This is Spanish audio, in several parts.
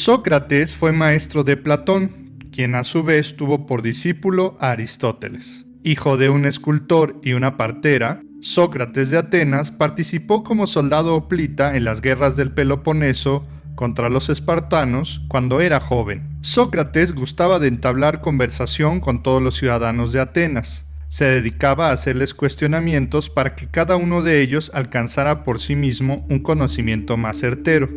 Sócrates fue maestro de Platón, quien a su vez tuvo por discípulo a Aristóteles. Hijo de un escultor y una partera, Sócrates de Atenas participó como soldado hoplita en las guerras del Peloponeso contra los espartanos cuando era joven. Sócrates gustaba de entablar conversación con todos los ciudadanos de Atenas. Se dedicaba a hacerles cuestionamientos para que cada uno de ellos alcanzara por sí mismo un conocimiento más certero.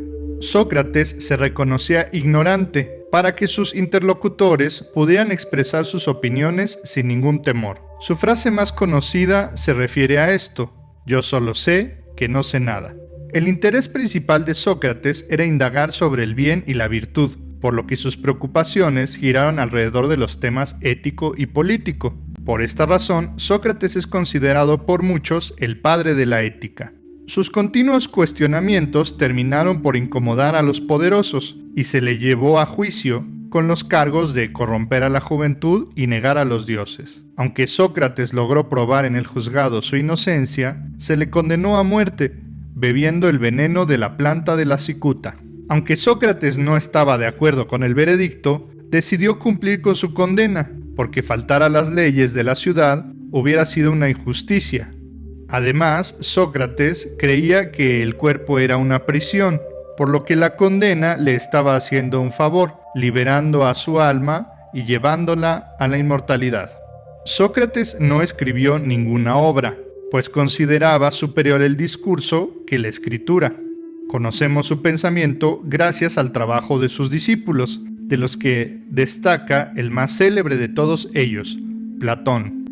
Sócrates se reconocía ignorante para que sus interlocutores pudieran expresar sus opiniones sin ningún temor. Su frase más conocida se refiere a esto: yo solo sé que no sé nada. El interés principal de Sócrates era indagar sobre el bien y la virtud, por lo que sus preocupaciones giraron alrededor de los temas ético y político. Por esta razón, Sócrates es considerado por muchos el padre de la ética. Sus continuos cuestionamientos terminaron por incomodar a los poderosos y se le llevó a juicio con los cargos de corromper a la juventud y negar a los dioses. Aunque Sócrates logró probar en el juzgado su inocencia, se le condenó a muerte, bebiendo el veneno de la planta de la cicuta. Aunque Sócrates no estaba de acuerdo con el veredicto, decidió cumplir con su condena, porque faltar a las leyes de la ciudad hubiera sido una injusticia. Además, Sócrates creía que el cuerpo era una prisión, por lo que la condena le estaba haciendo un favor, liberando a su alma y llevándola a la inmortalidad. Sócrates no escribió ninguna obra, pues consideraba superior el discurso que la escritura. Conocemos su pensamiento gracias al trabajo de sus discípulos, de los que destaca el más célebre de todos ellos, Platón.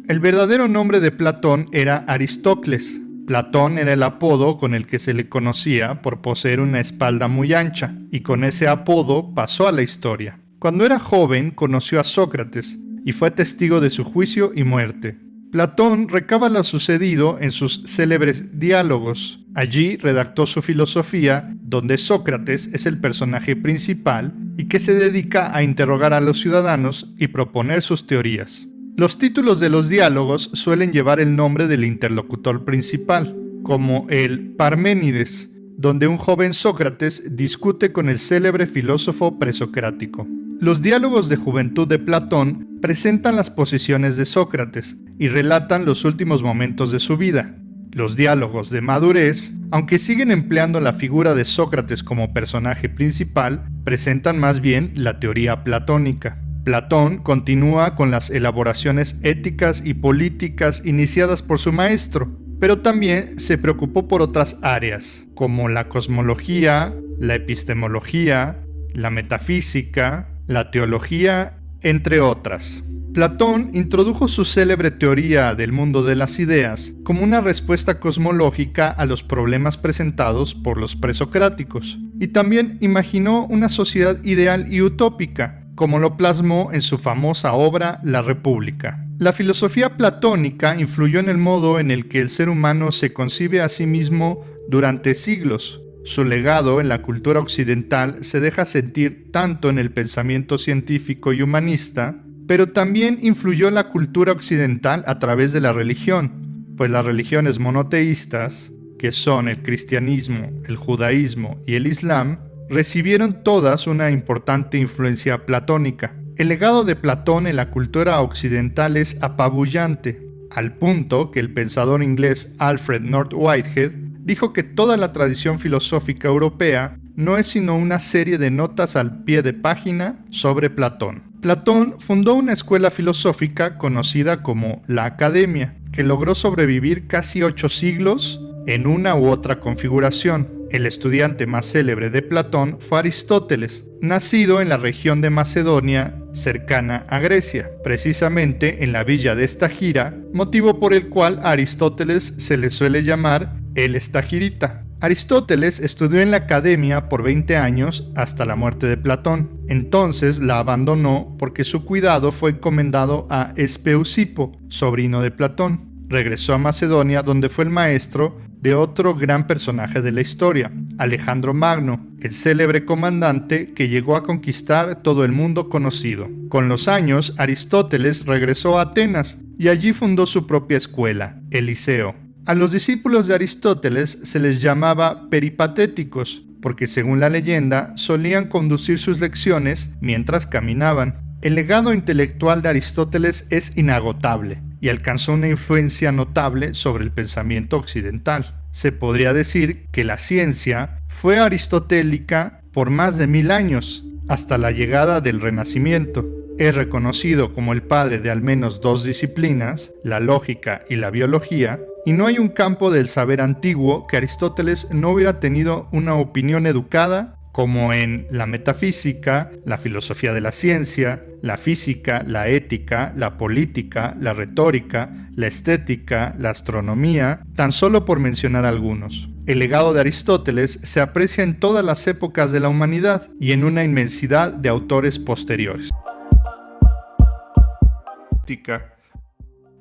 El verdadero nombre de Platón era Aristócles. Platón era el apodo con el que se le conocía por poseer una espalda muy ancha, y con ese apodo pasó a la historia. Cuando era joven conoció a Sócrates y fue testigo de su juicio y muerte. Platón recaba lo sucedido en sus célebres diálogos. Allí redactó su filosofía, donde Sócrates es el personaje principal y que se dedica a interrogar a los ciudadanos y proponer sus teorías. Los títulos de los diálogos suelen llevar el nombre del interlocutor principal, como el Parménides, donde un joven Sócrates discute con el célebre filósofo presocrático. Los diálogos de juventud de Platón presentan las posiciones de Sócrates y relatan los últimos momentos de su vida. Los diálogos de madurez, aunque siguen empleando la figura de Sócrates como personaje principal, presentan más bien la teoría platónica. Platón continúa con las elaboraciones éticas y políticas iniciadas por su maestro, pero también se preocupó por otras áreas, como la cosmología, la epistemología, la metafísica, la teología, entre otras. Platón introdujo su célebre teoría del mundo de las ideas como una respuesta cosmológica a los problemas presentados por los presocráticos, y también imaginó una sociedad ideal y utópica, como lo plasmó en su famosa obra La República. La filosofía platónica influyó en el modo en el que el ser humano se concibe a sí mismo durante siglos. Su legado en la cultura occidental se deja sentir tanto en el pensamiento científico y humanista, pero también influyó en la cultura occidental a través de la religión, pues las religiones monoteístas, que son el cristianismo, el judaísmo y el islam, recibieron todas una importante influencia platónica. El legado de Platón en la cultura occidental es apabullante, al punto que el pensador inglés Alfred North Whitehead dijo que toda la tradición filosófica europea no es sino una serie de notas al pie de página sobre Platón. Platón fundó una escuela filosófica conocida como la Academia, que logró sobrevivir casi 8 siglos en una u otra configuración. El estudiante más célebre de Platón fue Aristóteles, nacido en la región de Macedonia, cercana a Grecia, precisamente en la villa de Estagira, motivo por el cual a Aristóteles se le suele llamar el Estagirita. Aristóteles estudió en la academia por 20 años hasta la muerte de Platón. Entonces la abandonó porque su cuidado fue encomendado a Espeusipo, sobrino de Platón. Regresó a Macedonia, donde fue el maestro de otro gran personaje de la historia, Alejandro Magno, el célebre comandante que llegó a conquistar todo el mundo conocido. Con los años, Aristóteles regresó a Atenas y allí fundó su propia escuela, el Liceo. A los discípulos de Aristóteles se les llamaba peripatéticos, porque según la leyenda solían conducir sus lecciones mientras caminaban. El legado intelectual de Aristóteles es inagotable y alcanzó una influencia notable sobre el pensamiento occidental. Se podría decir que la ciencia fue aristotélica por más de 1000 años, hasta la llegada del Renacimiento. Es reconocido como el padre de al menos 2 disciplinas, la lógica y la biología, y no hay un campo del saber antiguo que Aristóteles no hubiera tenido una opinión educada, como en la metafísica, la filosofía de la ciencia, la física, la ética, la política, la retórica, la estética, la astronomía, tan solo por mencionar algunos. El legado de Aristóteles se aprecia en todas las épocas de la humanidad y en una inmensidad de autores posteriores.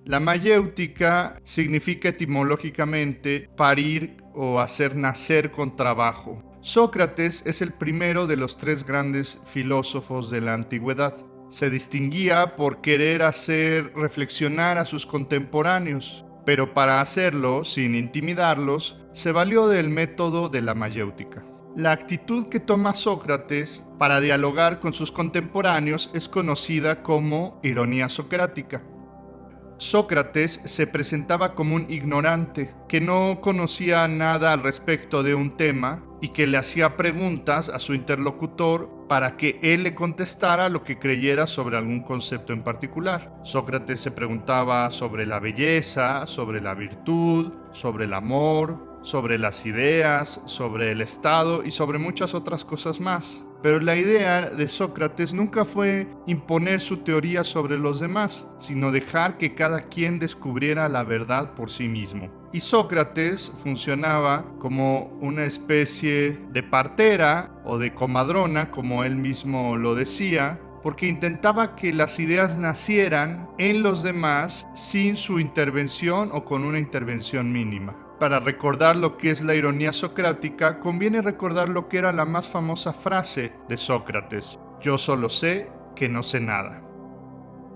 La mayéutica significa etimológicamente parir o hacer nacer con trabajo. Sócrates es el primero de los 3 grandes filósofos de la antigüedad. Se distinguía por querer hacer reflexionar a sus contemporáneos, pero para hacerlo, sin intimidarlos, se valió del método de la mayéutica. La actitud que toma Sócrates para dialogar con sus contemporáneos es conocida como ironía socrática. Sócrates se presentaba como un ignorante, que no conocía nada al respecto de un tema y que le hacía preguntas a su interlocutor para que él le contestara lo que creyera sobre algún concepto en particular. Sócrates se preguntaba sobre la belleza, sobre la virtud, sobre el amor, sobre las ideas, sobre el Estado y sobre muchas otras cosas más. Pero la idea de Sócrates nunca fue imponer su teoría sobre los demás, sino dejar que cada quien descubriera la verdad por sí mismo. Y Sócrates funcionaba como una especie de partera o de comadrona, como él mismo lo decía, porque intentaba que las ideas nacieran en los demás sin su intervención o con una intervención mínima. Para recordar lo que es la ironía socrática, conviene recordar lo que era la más famosa frase de Sócrates: yo solo sé que no sé nada.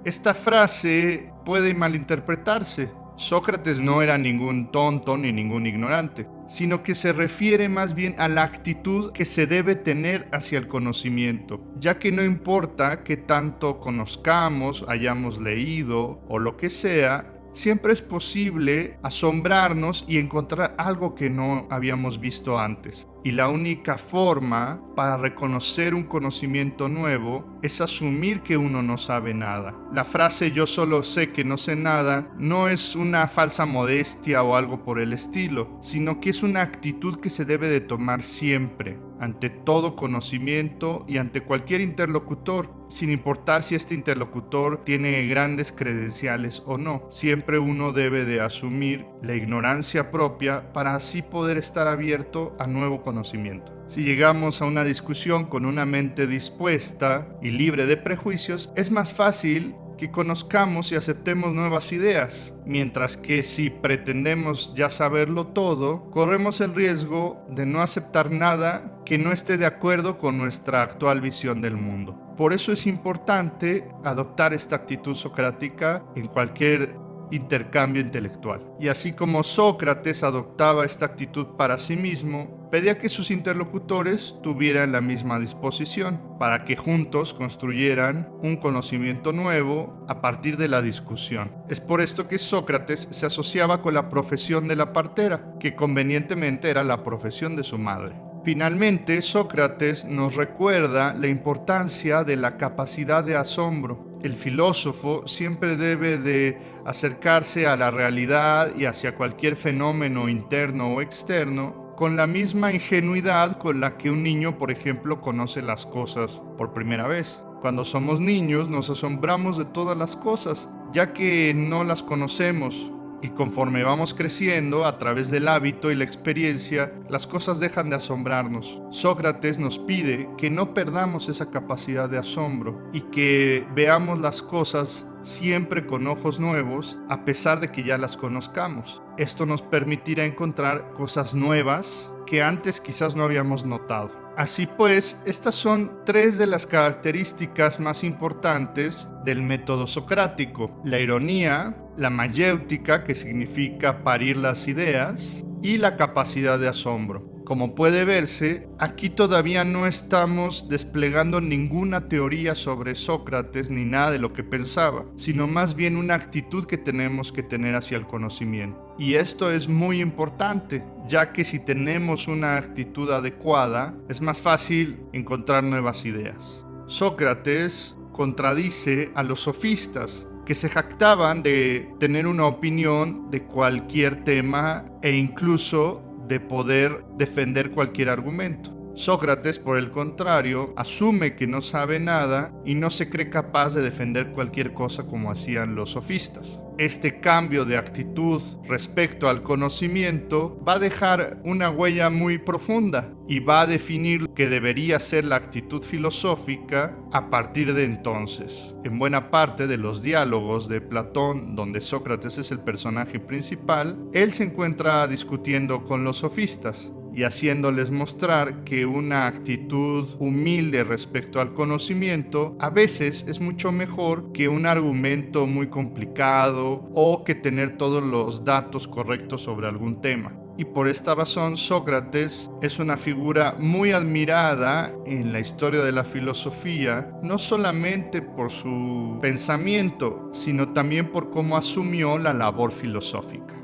Esta frase puede malinterpretarse. Sócrates no era ningún tonto ni ningún ignorante, sino que se refiere más bien a la actitud que se debe tener hacia el conocimiento, ya que no importa qué tanto conozcamos, hayamos leído o lo que sea, siempre es posible asombrarnos y encontrar algo que no habíamos visto antes. Y la única forma para reconocer un conocimiento nuevo es asumir que uno no sabe nada. La frase yo solo sé que no sé nada no es una falsa modestia o algo por el estilo, sino que es una actitud que se debe de tomar siempre, ante todo conocimiento y ante cualquier interlocutor, sin importar si este interlocutor tiene grandes credenciales o no. Siempre uno debe de asumir la ignorancia propia para así poder estar abierto a nuevo conocimiento. Si llegamos a una discusión con una mente dispuesta y libre de prejuicios, es más fácil que conozcamos y aceptemos nuevas ideas, mientras que si pretendemos ya saberlo todo, corremos el riesgo de no aceptar nada que no esté de acuerdo con nuestra actual visión del mundo. Por eso es importante adoptar esta actitud socrática en cualquier intercambio intelectual. Y así como Sócrates adoptaba esta actitud para sí mismo, pedía que sus interlocutores tuvieran la misma disposición para que juntos construyeran un conocimiento nuevo a partir de la discusión. Es por esto que Sócrates se asociaba con la profesión de la partera, que convenientemente era la profesión de su madre. Finalmente, Sócrates nos recuerda la importancia de la capacidad de asombro. El filósofo siempre debe de acercarse a la realidad y hacia cualquier fenómeno interno o externo con la misma ingenuidad con la que un niño, por ejemplo, conoce las cosas por primera vez. Cuando somos niños nos asombramos de todas las cosas, ya que no las conocemos. Y conforme vamos creciendo, a través del hábito y la experiencia, las cosas dejan de asombrarnos. Sócrates nos pide que no perdamos esa capacidad de asombro y que veamos las cosas siempre con ojos nuevos, a pesar de que ya las conozcamos. Esto nos permitirá encontrar cosas nuevas que antes quizás no habíamos notado. Así pues, estas son 3 de las características más importantes del método socrático: la ironía, la mayéutica, que significa parir las ideas, y la capacidad de asombro. Como puede verse, aquí todavía no estamos desplegando ninguna teoría sobre Sócrates ni nada de lo que pensaba, sino más bien una actitud que tenemos que tener hacia el conocimiento. Y esto es muy importante, ya que si tenemos una actitud adecuada, es más fácil encontrar nuevas ideas. Sócrates contradice a los sofistas, que se jactaban de tener una opinión de cualquier tema e incluso de poder defender cualquier argumento. Sócrates, por el contrario, asume que no sabe nada y no se cree capaz de defender cualquier cosa como hacían los sofistas. Este cambio de actitud respecto al conocimiento va a dejar una huella muy profunda y va a definir lo que debería ser la actitud filosófica a partir de entonces. En buena parte de los diálogos de Platón, donde Sócrates es el personaje principal, él se encuentra discutiendo con los sofistas y haciéndoles mostrar que una actitud humilde respecto al conocimiento a veces es mucho mejor que un argumento muy complicado o que tener todos los datos correctos sobre algún tema. Y por esta razón Sócrates es una figura muy admirada en la historia de la filosofía, no solamente por su pensamiento, sino también por cómo asumió la labor filosófica.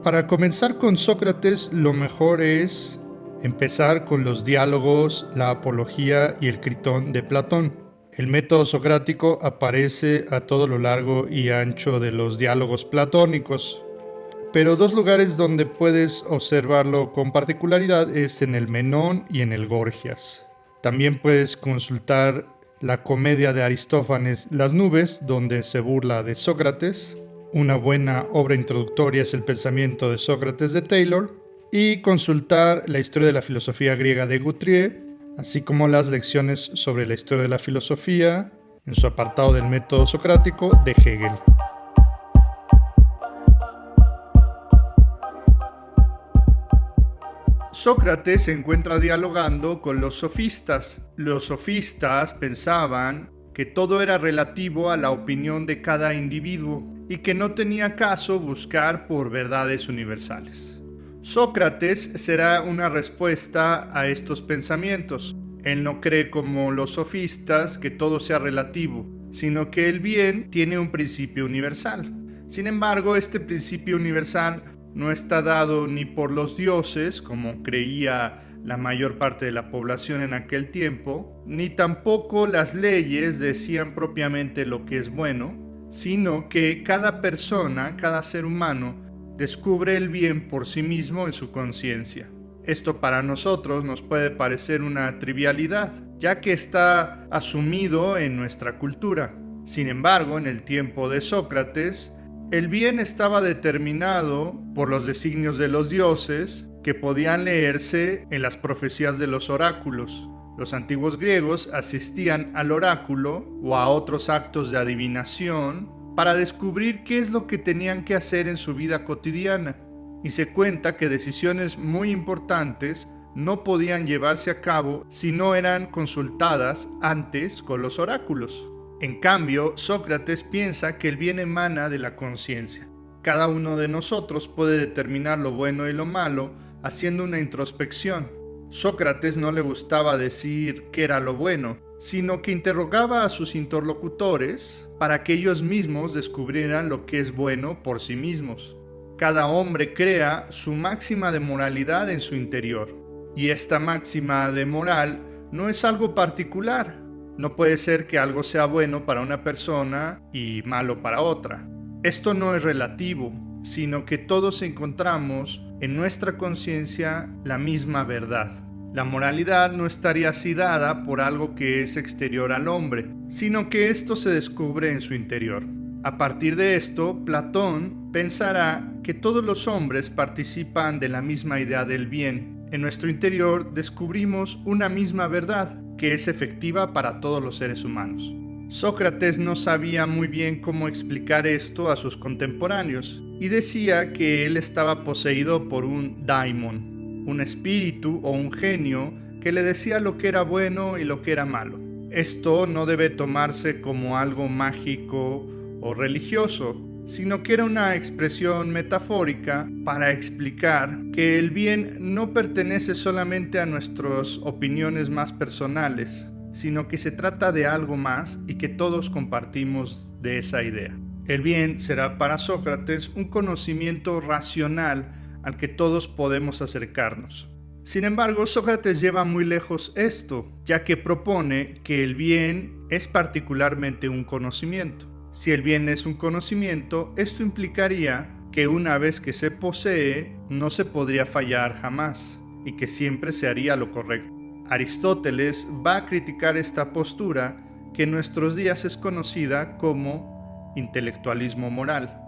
Para comenzar con Sócrates, lo mejor es empezar con los diálogos, la apología y el critón de Platón. El método socrático aparece a todo lo largo y ancho de los diálogos platónicos, pero dos lugares donde puedes observarlo con particularidad es en el Menón y en el Gorgias. También puedes consultar la comedia de Aristófanes, Las nubes, donde se burla de Sócrates. Una buena obra introductoria es El pensamiento de Sócrates de Taylor, y consultar la historia de la filosofía griega de Guthrie, así como las lecciones sobre la historia de la filosofía en su apartado del método socrático de Hegel. Sócrates se encuentra dialogando con los sofistas. Los sofistas pensaban que todo era relativo a la opinión de cada individuo y que no tenía caso buscar por verdades universales. Sócrates será una respuesta a estos pensamientos. Él no cree como los sofistas que todo sea relativo, sino que el bien tiene un principio universal. Sin embargo, este principio universal no está dado ni por los dioses, como creía la mayor parte de la población en aquel tiempo, ni tampoco las leyes decían propiamente lo que es bueno, sino que cada persona, cada ser humano, descubre el bien por sí mismo en su conciencia. Esto para nosotros nos puede parecer una trivialidad, ya que está asumido en nuestra cultura. Sin embargo, en el tiempo de Sócrates, el bien estaba determinado por los designios de los dioses que podían leerse en las profecías de los oráculos. Los antiguos griegos asistían al oráculo o a otros actos de adivinación para descubrir qué es lo que tenían que hacer en su vida cotidiana, y se cuenta que decisiones muy importantes no podían llevarse a cabo si no eran consultadas antes con los oráculos. En cambio, Sócrates piensa que el bien emana de la conciencia. Cada uno de nosotros puede determinar lo bueno y lo malo haciendo una introspección. Sócrates no le gustaba decir qué era lo bueno, sino que interrogaba a sus interlocutores para que ellos mismos descubrieran lo que es bueno por sí mismos. Cada hombre crea su máxima de moralidad en su interior, y esta máxima de moral no es algo particular. No puede ser que algo sea bueno para una persona y malo para otra. Esto no es relativo, sino que todos encontramos en nuestra conciencia la misma verdad. La moralidad no estaría así dada por algo que es exterior al hombre, sino que esto se descubre en su interior. A partir de esto, Platón pensará que todos los hombres participan de la misma idea del bien. En nuestro interior descubrimos una misma verdad, que es efectiva para todos los seres humanos. Sócrates no sabía muy bien cómo explicar esto a sus contemporáneos y decía que él estaba poseído por un daimon, un espíritu o un genio que le decía lo que era bueno y lo que era malo. Esto no debe tomarse como algo mágico o religioso, sino que era una expresión metafórica para explicar que el bien no pertenece solamente a nuestras opiniones más personales, sino que se trata de algo más y que todos compartimos de esa idea. El bien será para Sócrates un conocimiento racional al que todos podemos acercarnos. Sin embargo, Sócrates lleva muy lejos esto, ya que propone que el bien es particularmente un conocimiento. Si el bien es un conocimiento, esto implicaría que una vez que se posee, no se podría fallar jamás, y que siempre se haría lo correcto. Aristóteles va a criticar esta postura que en nuestros días es conocida como intelectualismo moral.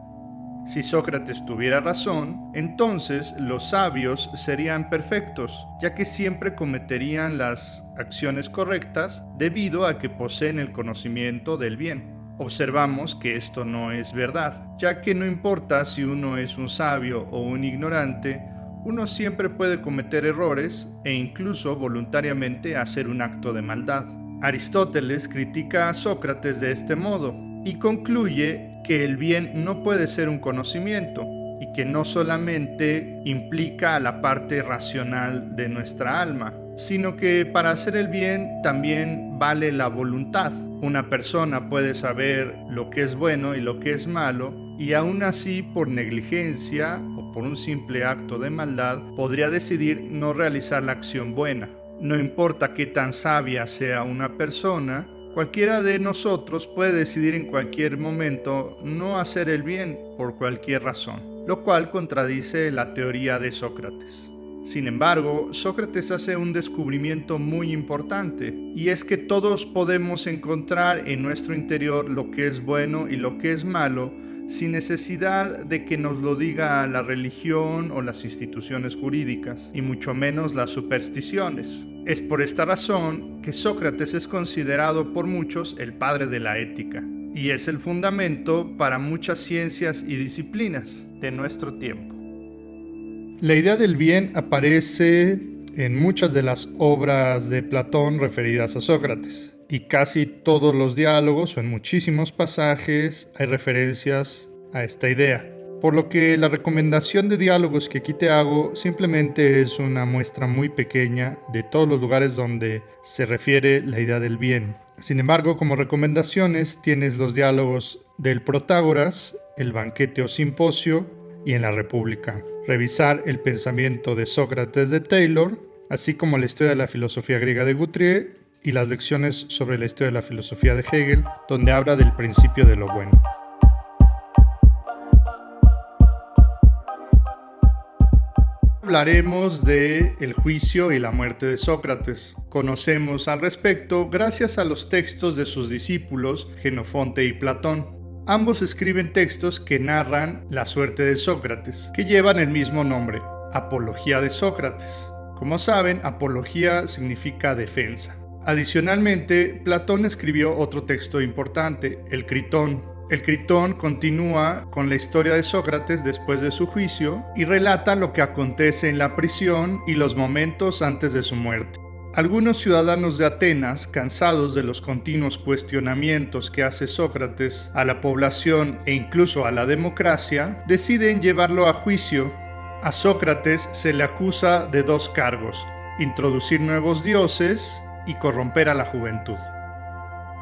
Si Sócrates tuviera razón, entonces los sabios serían perfectos, ya que siempre cometerían las acciones correctas debido a que poseen el conocimiento del bien. Observamos que esto no es verdad, ya que no importa si uno es un sabio o un ignorante, uno siempre puede cometer errores e incluso voluntariamente hacer un acto de maldad. Aristóteles critica a Sócrates de este modo y concluye que el bien no puede ser un conocimiento y que no solamente implica a la parte racional de nuestra alma, sino que para hacer el bien también vale la voluntad. Una persona puede saber lo que es bueno y lo que es malo, y aún así por negligencia o por un simple acto de maldad podría decidir no realizar la acción buena. No importa qué tan sabia sea una persona, cualquiera de nosotros puede decidir en cualquier momento no hacer el bien por cualquier razón, lo cual contradice la teoría de Sócrates. Sin embargo, Sócrates hace un descubrimiento muy importante, y es que todos podemos encontrar en nuestro interior lo que es bueno y lo que es malo, sin necesidad de que nos lo diga la religión o las instituciones jurídicas, y mucho menos las supersticiones. Es por esta razón que Sócrates es considerado por muchos el padre de la ética, y es el fundamento para muchas ciencias y disciplinas de nuestro tiempo. La idea del bien aparece en muchas de las obras de Platón referidas a Sócrates, y casi todos los diálogos o en muchísimos pasajes hay referencias a esta idea. Por lo que la recomendación de diálogos que aquí te hago simplemente es una muestra muy pequeña de todos los lugares donde se refiere la idea del bien. Sin embargo, como recomendaciones tienes los diálogos del Protágoras, el Banquete o Simposio y en la República. Revisar el pensamiento de Sócrates de Taylor, así como la historia de la filosofía griega de Guthrie y las lecciones sobre la historia de la filosofía de Hegel, donde habla del principio de lo bueno. Hablaremos de el juicio y la muerte de Sócrates. Conocemos al respecto gracias a los textos de sus discípulos Jenofonte y Platón. Ambos escriben textos que narran la suerte de Sócrates, que llevan el mismo nombre, Apología de Sócrates. Como saben, apología significa defensa. Adicionalmente, Platón escribió otro texto importante, el Critón. El Critón continúa con la historia de Sócrates después de su juicio y relata lo que acontece en la prisión y los momentos antes de su muerte. Algunos ciudadanos de Atenas, cansados de los continuos cuestionamientos que hace Sócrates a la población e incluso a la democracia, deciden llevarlo a juicio. A Sócrates se le acusa de dos cargos: introducir nuevos dioses y corromper a la juventud.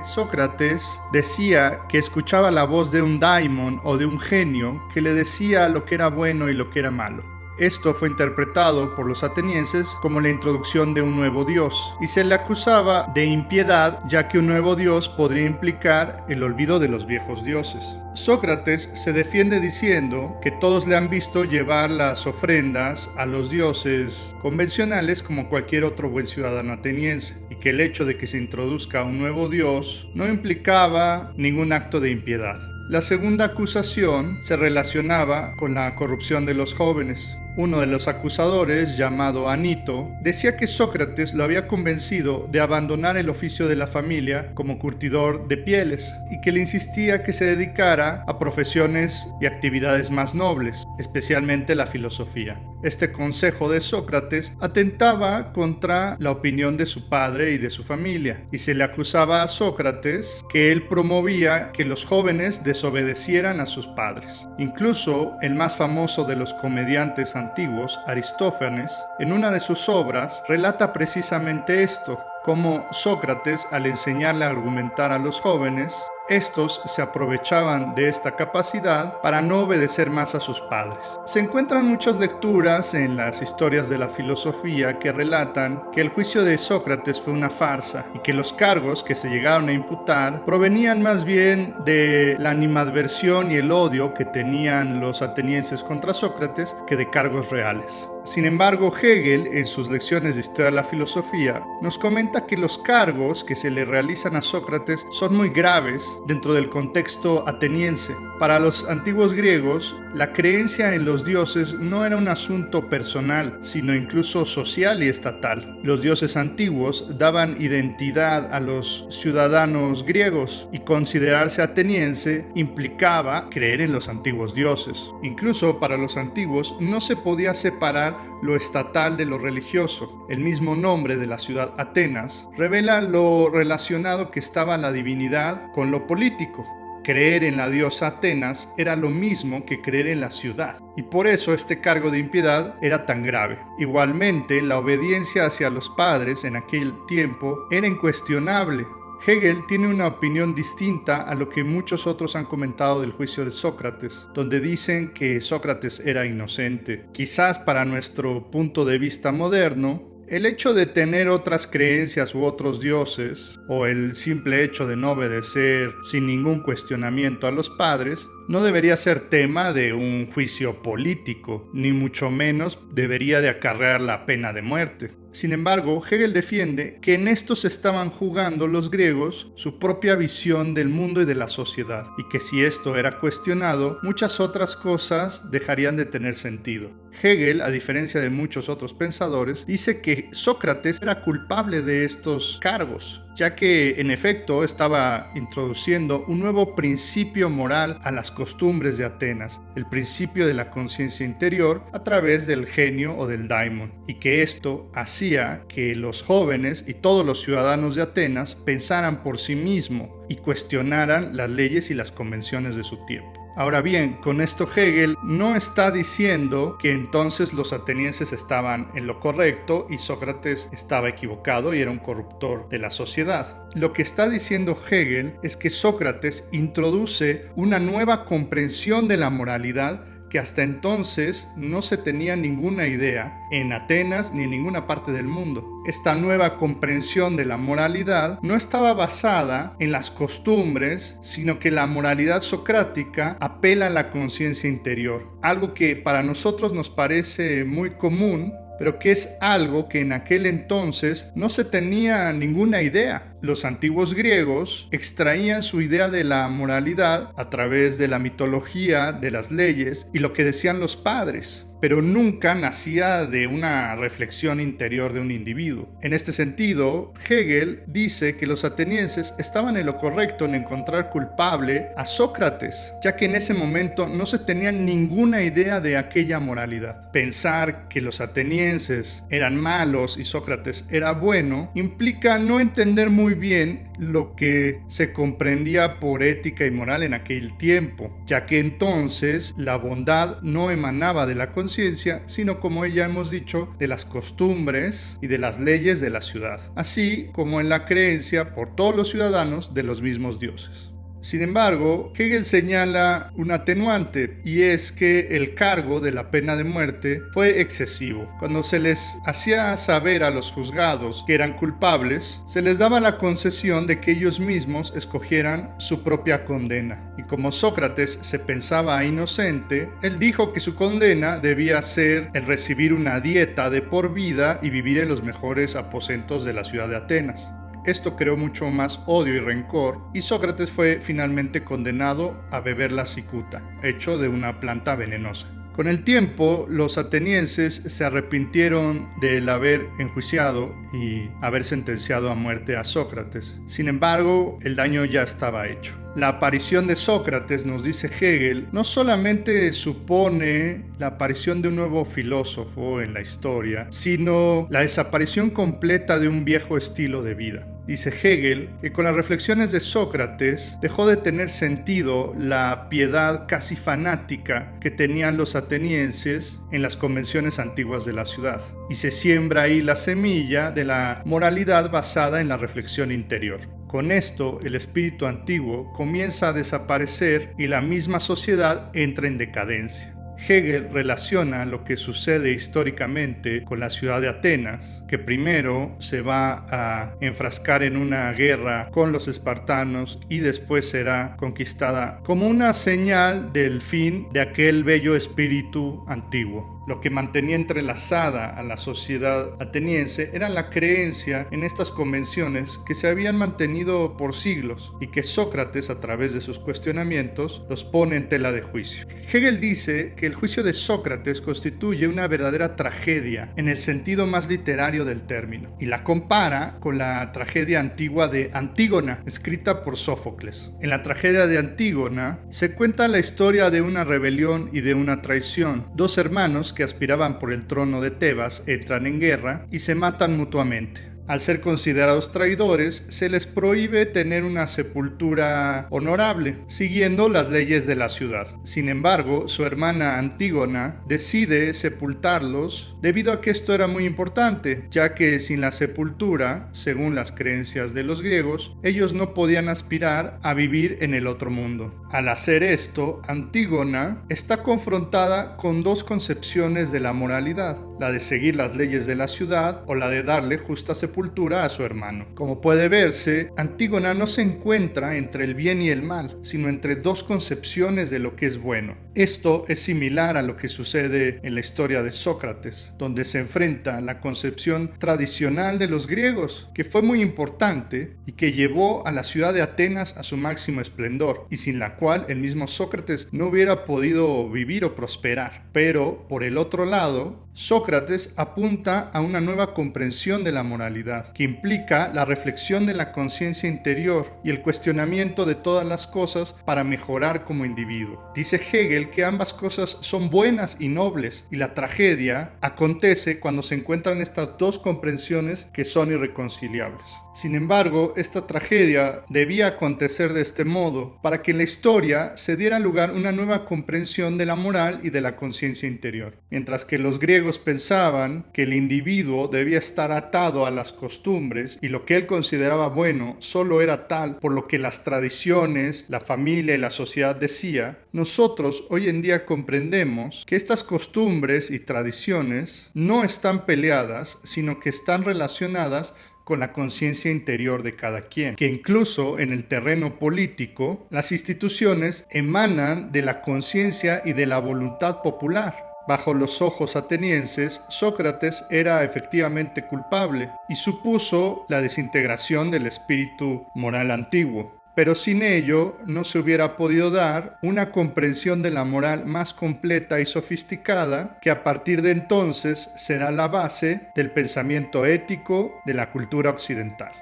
Sócrates decía que escuchaba la voz de un daimon o de un genio que le decía lo que era bueno y lo que era malo. Esto fue interpretado por los atenienses como la introducción de un nuevo dios, y se le acusaba de impiedad, ya que un nuevo dios podría implicar el olvido de los viejos dioses. Sócrates se defiende diciendo que todos le han visto llevar las ofrendas a los dioses convencionales como cualquier otro buen ciudadano ateniense, y que el hecho de que se introduzca un nuevo dios no implicaba ningún acto de impiedad. La segunda acusación se relacionaba con la corrupción de los jóvenes. Uno de los acusadores, llamado Anito, decía que Sócrates lo había convencido de abandonar el oficio de la familia como curtidor de pieles y que le insistía que se dedicara a profesiones y actividades más nobles, especialmente la filosofía. Este consejo de Sócrates atentaba contra la opinión de su padre y de su familia, y se le acusaba a Sócrates que él promovía que los jóvenes desobedecieran a sus padres. Incluso el más famoso de los comediantes antiguos, Aristófanes, en una de sus obras relata precisamente esto, cómo Sócrates, al enseñarle a argumentar a los jóvenes, estos se aprovechaban de esta capacidad para no obedecer más a sus padres. Se encuentran muchas lecturas en las historias de la filosofía que relatan que el juicio de Sócrates fue una farsa y que los cargos que se llegaron a imputar provenían más bien de la animadversión y el odio que tenían los atenienses contra Sócrates que de cargos reales. Sin embargo, Hegel, en sus lecciones de historia de la filosofía, nos comenta que los cargos que se le realizan a Sócrates son muy graves dentro del contexto ateniense. Para los antiguos griegos, la creencia en los dioses no era un asunto personal, sino incluso social y estatal. Los dioses antiguos daban identidad a los ciudadanos griegos y considerarse ateniense implicaba creer en los antiguos dioses. Incluso para los antiguos no se podía separar lo estatal de lo religioso. El mismo nombre de la ciudad Atenas revela lo relacionado que estaba la divinidad con lo político. Creer en la diosa Atenas era lo mismo que creer en la ciudad, y por eso este cargo de impiedad era tan grave. Igualmente, la obediencia hacia los padres en aquel tiempo era incuestionable. Hegel tiene una opinión distinta a lo que muchos otros han comentado del juicio de Sócrates, donde dicen que Sócrates era inocente. Quizás para nuestro punto de vista moderno, el hecho de tener otras creencias u otros dioses, o el simple hecho de no obedecer sin ningún cuestionamiento a los padres, no debería ser tema de un juicio político, ni mucho menos debería de acarrear la pena de muerte. Sin embargo, Hegel defiende que en esto se estaban jugando los griegos su propia visión del mundo y de la sociedad, y que si esto era cuestionado, muchas otras cosas dejarían de tener sentido. Hegel, a diferencia de muchos otros pensadores, dice que Sócrates era culpable de estos cargos, ya que en efecto estaba introduciendo un nuevo principio moral a las costumbres de Atenas, el principio de la conciencia interior a través del genio o del daimon, y que esto hacía que los jóvenes y todos los ciudadanos de Atenas pensaran por sí mismos y cuestionaran las leyes y las convenciones de su tiempo. Ahora bien, con esto Hegel no está diciendo que entonces los atenienses estaban en lo correcto y Sócrates estaba equivocado y era un corruptor de la sociedad. Lo que está diciendo Hegel es que Sócrates introduce una nueva comprensión de la moralidad que hasta entonces no se tenía ninguna idea en Atenas ni en ninguna parte del mundo. Esta nueva comprensión de la moralidad no estaba basada en las costumbres, sino que la moralidad socrática apela a la conciencia interior, algo que para nosotros nos parece muy común, pero que es algo que en aquel entonces no se tenía ninguna idea. Los antiguos griegos extraían su idea de la moralidad a través de la mitología, de las leyes y lo que decían los padres, pero nunca nacía de una reflexión interior de un individuo. En este sentido, Hegel dice que los atenienses estaban en lo correcto en encontrar culpable a Sócrates, ya que en ese momento no se tenía ninguna idea de aquella moralidad. Pensar que los atenienses eran malos y Sócrates era bueno implica no entender muy bien lo que se comprendía por ética y moral en aquel tiempo, ya que entonces la bondad no emanaba de la conciencia, sino, como ya hemos dicho, de las costumbres y de las leyes de la ciudad, así como en la creencia por todos los ciudadanos de los mismos dioses. Sin embargo, Hegel señala un atenuante, y es que el cargo de la pena de muerte fue excesivo. Cuando se les hacía saber a los juzgados que eran culpables, se les daba la concesión de que ellos mismos escogieran su propia condena. Y como Sócrates se pensaba inocente, él dijo que su condena debía ser el recibir una dieta de por vida y vivir en los mejores aposentos de la ciudad de Atenas. Esto creó mucho más odio y rencor, y Sócrates fue finalmente condenado a beber la cicuta, hecho de una planta venenosa. Con el tiempo, los atenienses se arrepintieron del haber enjuiciado y haber sentenciado a muerte a Sócrates. Sin embargo, el daño ya estaba hecho. La aparición de Sócrates, nos dice Hegel, no solamente supone la aparición de un nuevo filósofo en la historia, sino la desaparición completa de un viejo estilo de vida. Dice Hegel que con las reflexiones de Sócrates dejó de tener sentido la piedad casi fanática que tenían los atenienses en las convenciones antiguas de la ciudad, y se siembra ahí la semilla de la moralidad basada en la reflexión interior. Con esto, el espíritu antiguo comienza a desaparecer y la misma sociedad entra en decadencia. Hegel relaciona lo que sucede históricamente con la ciudad de Atenas, que primero se va a enfrascar en una guerra con los espartanos y después será conquistada, como una señal del fin de aquel bello espíritu antiguo. Lo que mantenía entrelazada a la sociedad ateniense era la creencia en estas convenciones que se habían mantenido por siglos y que Sócrates, a través de sus cuestionamientos, los pone en tela de juicio. Hegel dice que el juicio de Sócrates constituye una verdadera tragedia en el sentido más literario del término, y la compara con la tragedia antigua de Antígona, escrita por Sófocles. En la tragedia de Antígona se cuenta la historia de una rebelión y de una traición. Dos hermanos que aspiraban por el trono de Tebas entran en guerra y se matan mutuamente. Al ser considerados traidores, se les prohíbe tener una sepultura honorable, siguiendo las leyes de la ciudad. Sin embargo, su hermana Antígona decide sepultarlos debido a que esto era muy importante, ya que sin la sepultura, según las creencias de los griegos, ellos no podían aspirar a vivir en el otro mundo. Al hacer esto, Antígona está confrontada con dos concepciones de la moralidad, la de seguir las leyes de la ciudad o la de darle justa sepultura a su hermano. Como puede verse, Antígona no se encuentra entre el bien y el mal, sino entre dos concepciones de lo que es bueno. Esto es similar a lo que sucede en la historia de Sócrates, donde se enfrenta la concepción tradicional de los griegos, que fue muy importante y que llevó a la ciudad de Atenas a su máximo esplendor, y sin la cual el mismo Sócrates no hubiera podido vivir o prosperar. Pero, por el otro lado, Sócrates apunta a una nueva comprensión de la moralidad, que implica la reflexión de la conciencia interior y el cuestionamiento de todas las cosas para mejorar como individuo. Dice Hegel que ambas cosas son buenas y nobles, y la tragedia acontece cuando se encuentran estas dos comprensiones que son irreconciliables. Sin embargo, esta tragedia debía acontecer de este modo para que en la historia se diera lugar una nueva comprensión de la moral y de la conciencia interior. Mientras que los griegos pensaban que el individuo debía estar atado a las costumbres y lo que él consideraba bueno solo era tal por lo que las tradiciones, la familia y la sociedad decía, nosotros hoy en día comprendemos que estas costumbres y tradiciones no están peleadas, sino que están relacionadas con la conciencia interior de cada quien, que incluso en el terreno político, las instituciones emanan de la conciencia y de la voluntad popular. Bajo los ojos atenienses, Sócrates era efectivamente culpable y supuso la desintegración del espíritu moral antiguo. Pero sin ello no se hubiera podido dar una comprensión de la moral más completa y sofisticada que a partir de entonces será la base del pensamiento ético de la cultura occidental.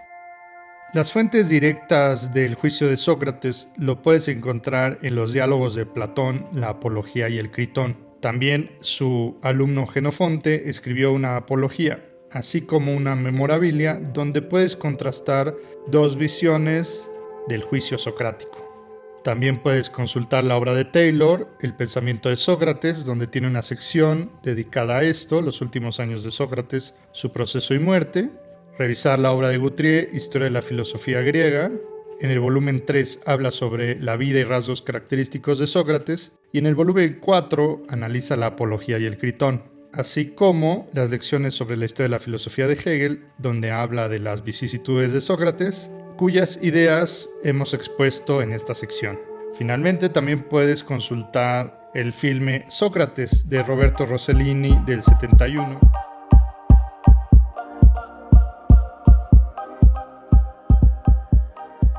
Las fuentes directas del juicio de Sócrates lo puedes encontrar en los diálogos de Platón, la Apología y el Critón. También su alumno Jenofonte escribió una apología, así como una memorabilia donde puedes contrastar dos visiones del juicio socrático. También puedes consultar la obra de Taylor, El pensamiento de Sócrates, donde tiene una sección dedicada a esto, los últimos años de Sócrates, su proceso y muerte. Revisar la obra de Guthrie, Historia de la filosofía griega. En el volumen 3 habla sobre la vida y rasgos característicos de Sócrates. Y en el volumen 4 analiza la Apología y el Critón, así como las lecciones sobre la historia de la filosofía de Hegel, donde habla de las vicisitudes de Sócrates, cuyas ideas hemos expuesto en esta sección. Finalmente, también puedes consultar el filme Sócrates de Roberto Rossellini del 71.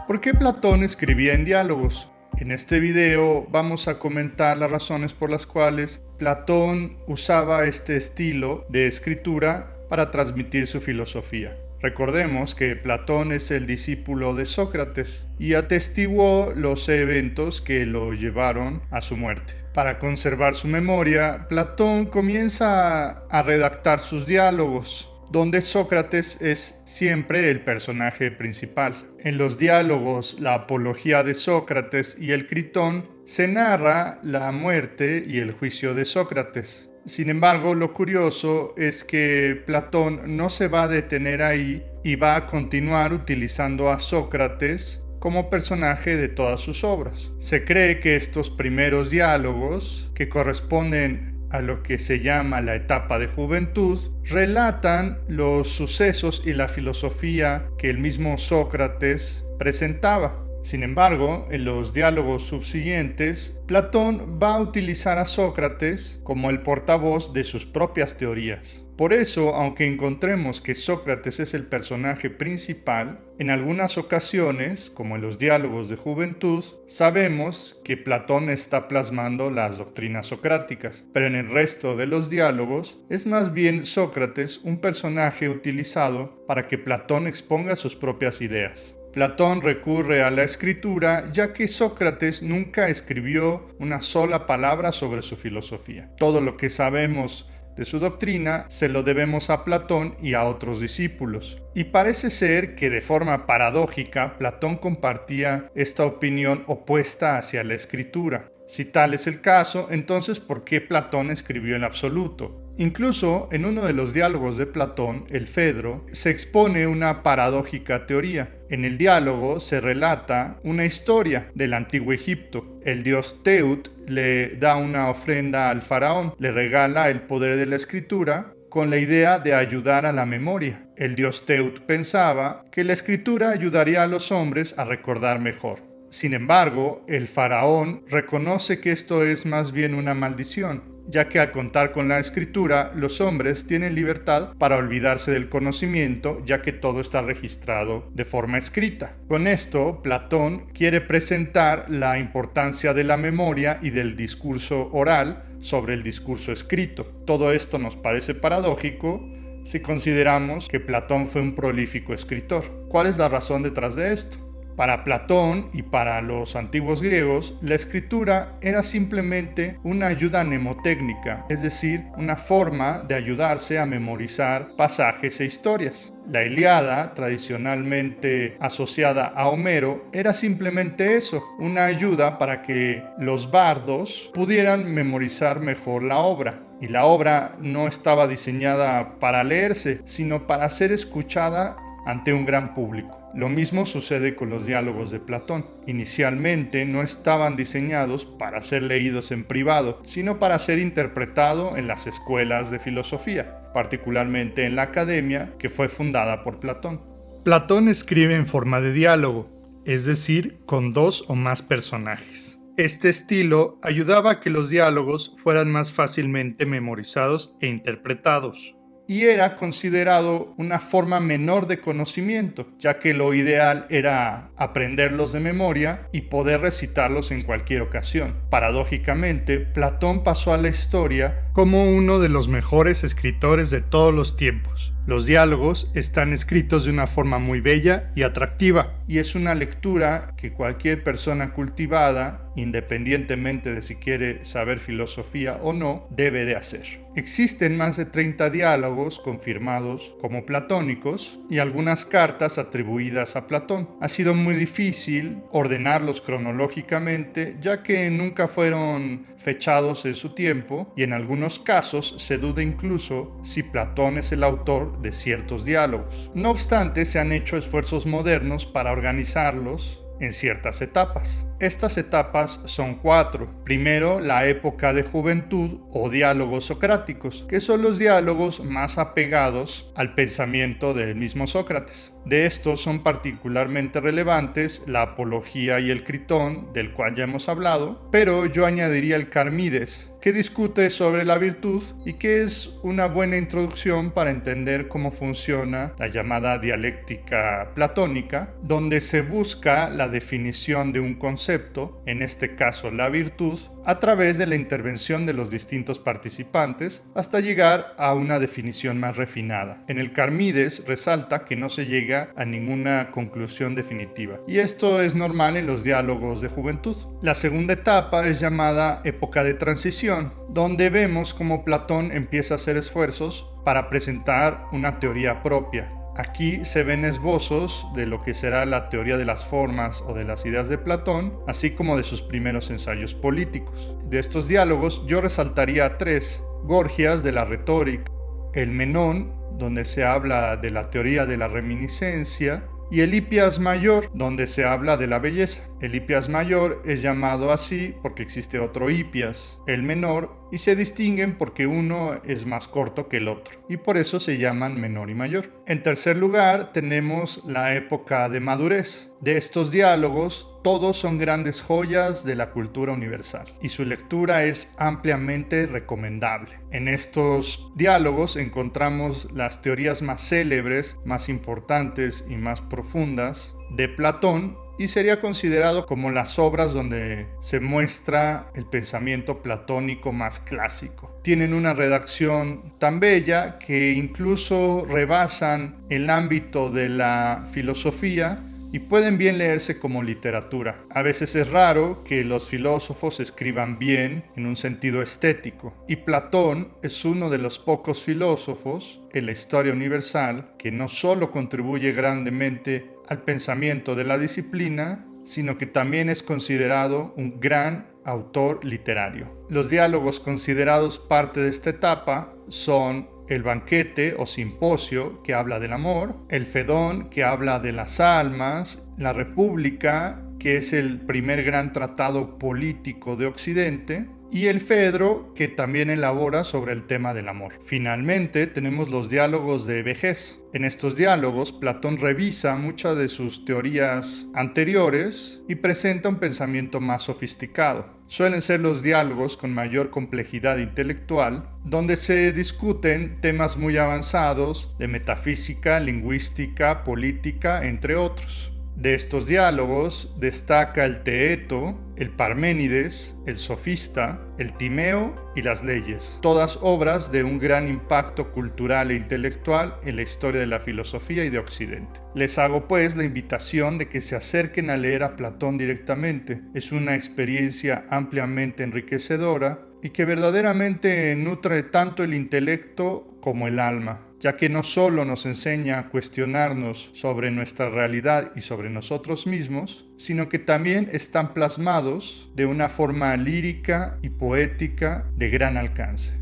¿Por qué Platón escribía en diálogos? En este video vamos a comentar las razones por las cuales Platón usaba este estilo de escritura para transmitir su filosofía. Recordemos que Platón es el discípulo de Sócrates y atestiguó los eventos que lo llevaron a su muerte. Para conservar su memoria, Platón comienza a redactar sus diálogos, donde Sócrates es siempre el personaje principal. En los diálogos La Apología de Sócrates y el Critón se narra la muerte y el juicio de Sócrates. Sin embargo, lo curioso es que Platón no se va a detener ahí y va a continuar utilizando a Sócrates como personaje de todas sus obras. Se cree que estos primeros diálogos, que corresponden a lo que se llama la etapa de juventud, relatan los sucesos y la filosofía que el mismo Sócrates presentaba. Sin embargo, en los diálogos subsiguientes, Platón va a utilizar a Sócrates como el portavoz de sus propias teorías. Por eso, aunque encontremos que Sócrates es el personaje principal, en algunas ocasiones, como en los diálogos de juventud, sabemos que Platón está plasmando las doctrinas socráticas, pero en el resto de los diálogos es más bien Sócrates un personaje utilizado para que Platón exponga sus propias ideas. Platón recurre a la escritura ya que Sócrates nunca escribió una sola palabra sobre su filosofía. Todo lo que sabemos de su doctrina se lo debemos a Platón y a otros discípulos. Y parece ser que de forma paradójica Platón compartía esta opinión opuesta hacia la escritura. Si tal es el caso, entonces ¿por qué Platón escribió en absoluto? Incluso en uno de los diálogos de Platón, el Fedro, se expone una paradójica teoría. En el diálogo se relata una historia del antiguo Egipto. El dios Teut le da una ofrenda al faraón, le regala el poder de la escritura con la idea de ayudar a la memoria. El dios Teut pensaba que la escritura ayudaría a los hombres a recordar mejor. Sin embargo, el faraón reconoce que esto es más bien una maldición, ya que al contar con la escritura, los hombres tienen libertad para olvidarse del conocimiento, ya que todo está registrado de forma escrita. Con esto, Platón quiere presentar la importancia de la memoria y del discurso oral sobre el discurso escrito. Todo esto nos parece paradójico si consideramos que Platón fue un prolífico escritor. ¿Cuál es la razón detrás de esto? Para Platón y para los antiguos griegos, la escritura era simplemente una ayuda mnemotécnica, es decir, una forma de ayudarse a memorizar pasajes e historias. La Ilíada, tradicionalmente asociada a Homero, era simplemente eso, una ayuda para que los bardos pudieran memorizar mejor la obra. Y la obra no estaba diseñada para leerse, sino para ser escuchada ante un gran público. Lo mismo sucede con los diálogos de Platón. Inicialmente no estaban diseñados para ser leídos en privado, sino para ser interpretados en las escuelas de filosofía, particularmente en la academia que fue fundada por Platón. Platón escribe en forma de diálogo, es decir, con dos o más personajes. Este estilo ayudaba a que los diálogos fueran más fácilmente memorizados e interpretados. Y era considerado una forma menor de conocimiento, ya que lo ideal era aprenderlos de memoria y poder recitarlos en cualquier ocasión. Paradójicamente, Platón pasó a la historia como uno de los mejores escritores de todos los tiempos. Los diálogos están escritos de una forma muy bella y atractiva, y es una lectura que cualquier persona cultivada, independientemente de si quiere saber filosofía o no, debe de hacer. Existen más de 30 diálogos confirmados como platónicos y algunas cartas atribuidas a Platón. Ha sido muy difícil ordenarlos cronológicamente, ya que nunca fueron fechados en su tiempo, y en algunos casos se duda incluso si Platón es el autor de ciertos diálogos. No obstante, se han hecho esfuerzos modernos para organizarlos en ciertas etapas. Estas etapas son 4. Primero, la época de juventud o diálogos socráticos, que son los diálogos más apegados al pensamiento del mismo Sócrates. De estos son particularmente relevantes la Apología y el Critón, del cual ya hemos hablado, pero yo añadiría el Carmides, que discute sobre la virtud y que es una buena introducción para entender cómo funciona la llamada dialéctica platónica, donde se busca la definición de un concepto concepto, en este caso la virtud, a través de la intervención de los distintos participantes hasta llegar a una definición más refinada. En el Carmides resalta que no se llega a ninguna conclusión definitiva, y esto es normal en los diálogos de juventud. La segunda etapa es llamada época de transición, donde vemos cómo Platón empieza a hacer esfuerzos para presentar una teoría propia. Aquí se ven esbozos de lo que será la teoría de las formas o de las ideas de Platón, así como de sus primeros ensayos políticos. De estos diálogos yo resaltaría tres: Gorgias, de la retórica; el Menón, donde se habla de la teoría de la reminiscencia; y el Hipias Mayor, donde se habla de la belleza. El Hipias Mayor es llamado así porque existe otro Hipias, el Menor, y se distinguen porque uno es más corto que el otro, y por eso se llaman Menor y Mayor. En tercer lugar tenemos la época de madurez. De estos diálogos, todos son grandes joyas de la cultura universal, y su lectura es ampliamente recomendable. En estos diálogos encontramos las teorías más célebres, más importantes y más profundas de Platón, y sería considerado como las obras donde se muestra el pensamiento platónico más clásico. Tienen una redacción tan bella que incluso rebasan el ámbito de la filosofía y pueden bien leerse como literatura. A veces es raro que los filósofos escriban bien en un sentido estético, y Platón es uno de los pocos filósofos en la historia universal que no solo contribuye grandemente al pensamiento de la disciplina, sino que también es considerado un gran autor literario. Los diálogos considerados parte de esta etapa son el Banquete o Simposio, que habla del amor; el Fedón, que habla de las almas; la República, que es el primer gran tratado político de Occidente; y el Fedro, que también elabora sobre el tema del amor. Finalmente tenemos los diálogos de vejez. En estos diálogos, Platón revisa muchas de sus teorías anteriores y presenta un pensamiento más sofisticado. Suelen ser los diálogos con mayor complejidad intelectual, donde se discuten temas muy avanzados de metafísica, lingüística, política, entre otros. De estos diálogos destaca el Teeto, el Parménides, el Sofista, el Timeo y las Leyes, todas obras de un gran impacto cultural e intelectual en la historia de la filosofía y de Occidente. Les hago pues la invitación de que se acerquen a leer a Platón directamente. Es una experiencia ampliamente enriquecedora y que verdaderamente nutre tanto el intelecto como el alma, ya que no solo nos enseña a cuestionarnos sobre nuestra realidad y sobre nosotros mismos, sino que también están plasmados de una forma lírica y poética de gran alcance.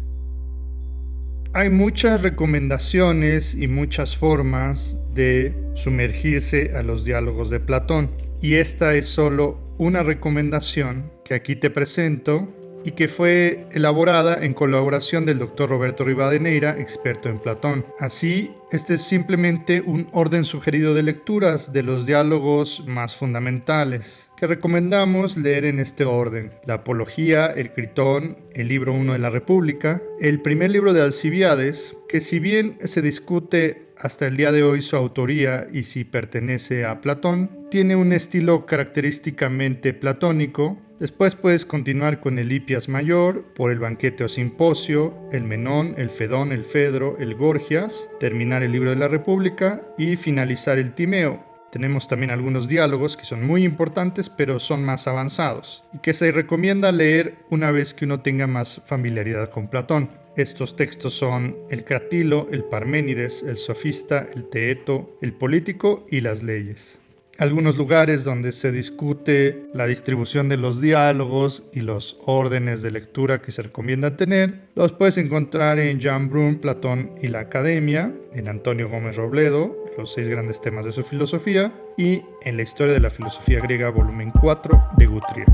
Hay muchas recomendaciones y muchas formas de sumergirse a los diálogos de Platón, y esta es solo una recomendación que aquí te presento y que fue elaborada en colaboración del Dr. Roberto Rivadeneira, experto en Platón. Así, este es simplemente un orden sugerido de lecturas de los diálogos más fundamentales, que recomendamos leer en este orden: la Apología, el Critón, el libro 1 de la República, el primer libro de Alcibiades, que si bien se discute hasta el día de hoy su autoría y si pertenece a Platón, tiene un estilo característicamente platónico. Después puedes continuar con el Hipias Mayor, por el Banquete o Simposio, el Menón, el Fedón, el Fedro, el Gorgias, terminar el libro de la República y finalizar el Timeo. Tenemos también algunos diálogos que son muy importantes, pero son más avanzados y que se recomienda leer una vez que uno tenga más familiaridad con Platón. Estos textos son el Cratilo, el Parménides, el Sofista, el Teeto, el Político y las Leyes. Algunos lugares donde se discute la distribución de los diálogos y los órdenes de lectura que se recomienda tener los puedes encontrar en Jan Brun, Platón y la Academia, en Antonio Gómez Robledo, los 6 grandes temas de su filosofía, y en la Historia de la Filosofía Griega, volumen 4 de Guthrie.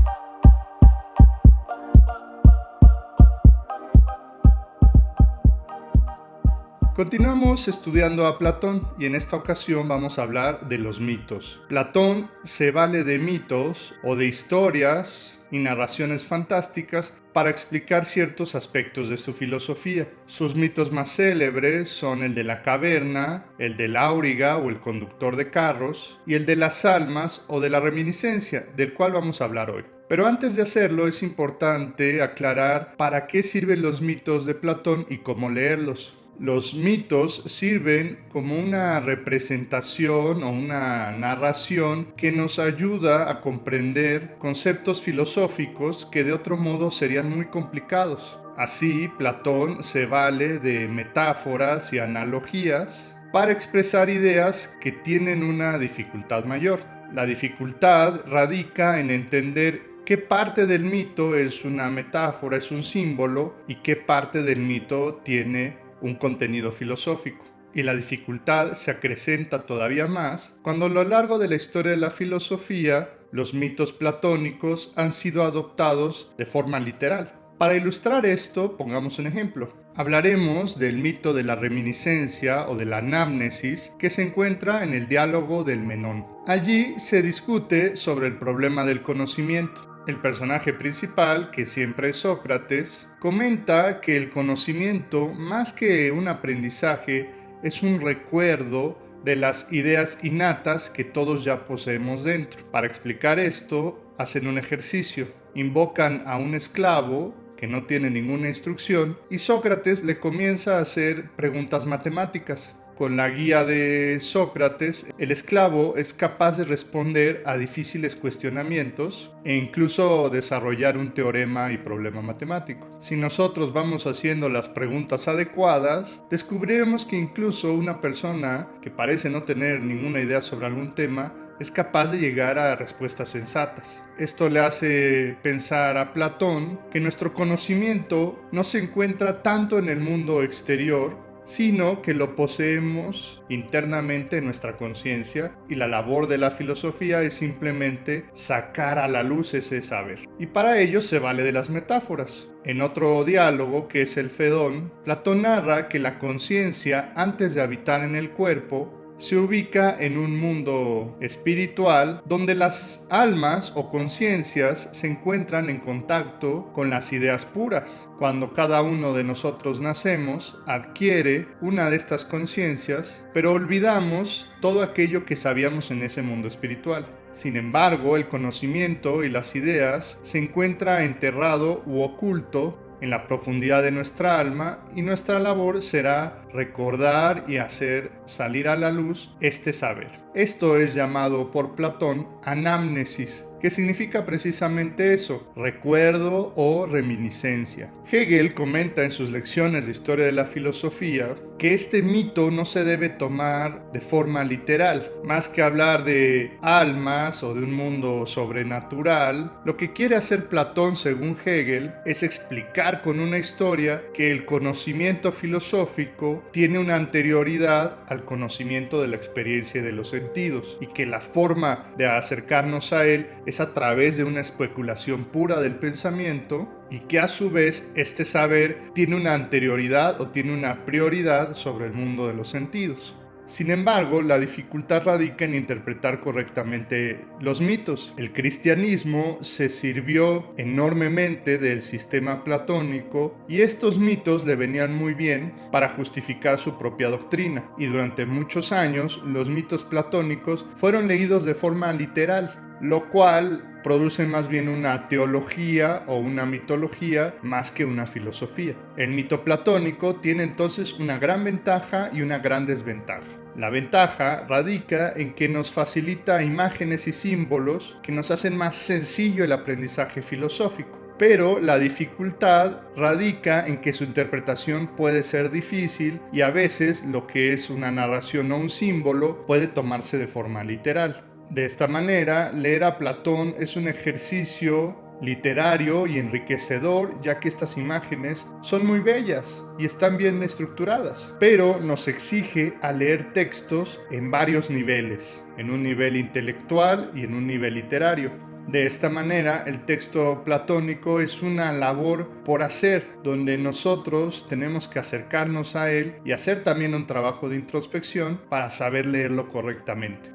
Continuamos estudiando a Platón y en esta ocasión vamos a hablar de los mitos. Platón se vale de mitos o de historias y narraciones fantásticas para explicar ciertos aspectos de su filosofía. Sus mitos más célebres son el de la caverna, el del auriga o el conductor de carros y el de las almas o de la reminiscencia, del cual vamos a hablar hoy. Pero antes de hacerlo es importante aclarar para qué sirven los mitos de Platón y cómo leerlos. Los mitos sirven como una representación o una narración que nos ayuda a comprender conceptos filosóficos que de otro modo serían muy complicados. Así, Platón se vale de metáforas y analogías para expresar ideas que tienen una dificultad mayor. La dificultad radica en entender qué parte del mito es una metáfora, es un símbolo, y qué parte del mito tiene un contenido filosófico. Y la dificultad se acrecenta todavía más cuando a lo largo de la historia de la filosofía los mitos platónicos han sido adoptados de forma literal. Para ilustrar esto, pongamos un ejemplo. Hablaremos del mito de la reminiscencia o de la anamnesis que se encuentra en el diálogo del Menón. Allí se discute sobre el problema del conocimiento. El personaje principal, que siempre es Sócrates, comenta que el conocimiento, más que un aprendizaje, es un recuerdo de las ideas innatas que todos ya poseemos dentro. Para explicar esto, hacen un ejercicio. Invocan a un esclavo que no tiene ninguna instrucción y Sócrates le comienza a hacer preguntas matemáticas. Con la guía de Sócrates, el esclavo es capaz de responder a difíciles cuestionamientos e incluso desarrollar un teorema y problema matemático. Si nosotros vamos haciendo las preguntas adecuadas, descubriremos que incluso una persona que parece no tener ninguna idea sobre algún tema es capaz de llegar a respuestas sensatas. Esto le hace pensar a Platón que nuestro conocimiento no se encuentra tanto en el mundo exterior, sino que lo poseemos internamente en nuestra conciencia, y la labor de la filosofía es simplemente sacar a la luz ese saber. Y para ello se vale de las metáforas. En otro diálogo, que es el Fedón, Platón narra que la conciencia, antes de habitar en el cuerpo, se ubica en un mundo espiritual donde las almas o conciencias se encuentran en contacto con las ideas puras. Cuando cada uno de nosotros nacemos, adquiere una de estas conciencias, pero olvidamos todo aquello que sabíamos en ese mundo espiritual. Sin embargo, el conocimiento y las ideas se encuentra enterrado u oculto en la profundidad de nuestra alma, y nuestra labor será recordar y hacer salir a la luz este saber. Esto es llamado por Platón anamnesis, que significa precisamente eso, recuerdo o reminiscencia. Hegel comenta en sus lecciones de historia de la filosofía que este mito no se debe tomar de forma literal. Más que hablar de almas o de un mundo sobrenatural, lo que quiere hacer Platón, según Hegel, es explicar con una historia que el conocimiento filosófico tiene una anterioridad al conocimiento de la experiencia y de los sentidos, y que la forma de acercarnos a él es a través de una especulación pura del pensamiento, y que a su vez este saber tiene una anterioridad o tiene una prioridad sobre el mundo de los sentidos. Sin embargo, la dificultad radica en interpretar correctamente los mitos. El cristianismo se sirvió enormemente del sistema platónico, y estos mitos le venían muy bien para justificar su propia doctrina. Y durante muchos años, los mitos platónicos fueron leídos de forma literal, lo cual produce más bien una teología o una mitología más que una filosofía. El mito platónico tiene entonces una gran ventaja y una gran desventaja. La ventaja radica en que nos facilita imágenes y símbolos que nos hacen más sencillo el aprendizaje filosófico. Pero la dificultad radica en que su interpretación puede ser difícil, y a veces lo que es una narración o un símbolo puede tomarse de forma literal. De esta manera, leer a Platón es un ejercicio literario y enriquecedor, ya que estas imágenes son muy bellas y están bien estructuradas, pero nos exige a leer textos en varios niveles, en un nivel intelectual y en un nivel literario. De esta manera, el texto platónico es una labor por hacer, donde nosotros tenemos que acercarnos a él y hacer también un trabajo de introspección para saber leerlo correctamente.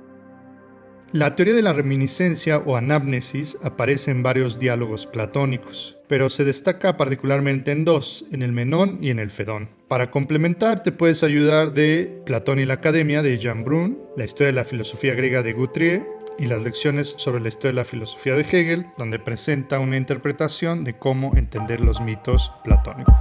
La teoría de la reminiscencia o anámnesis aparece en varios diálogos platónicos, pero se destaca particularmente en dos, en el Menón y en el Fedón. Para complementar, te puedes ayudar de Platón y la Academia de Jean Brun, la historia de la filosofía griega de Guthrie y las lecciones sobre la historia de la filosofía de Hegel, donde presenta una interpretación de cómo entender los mitos platónicos.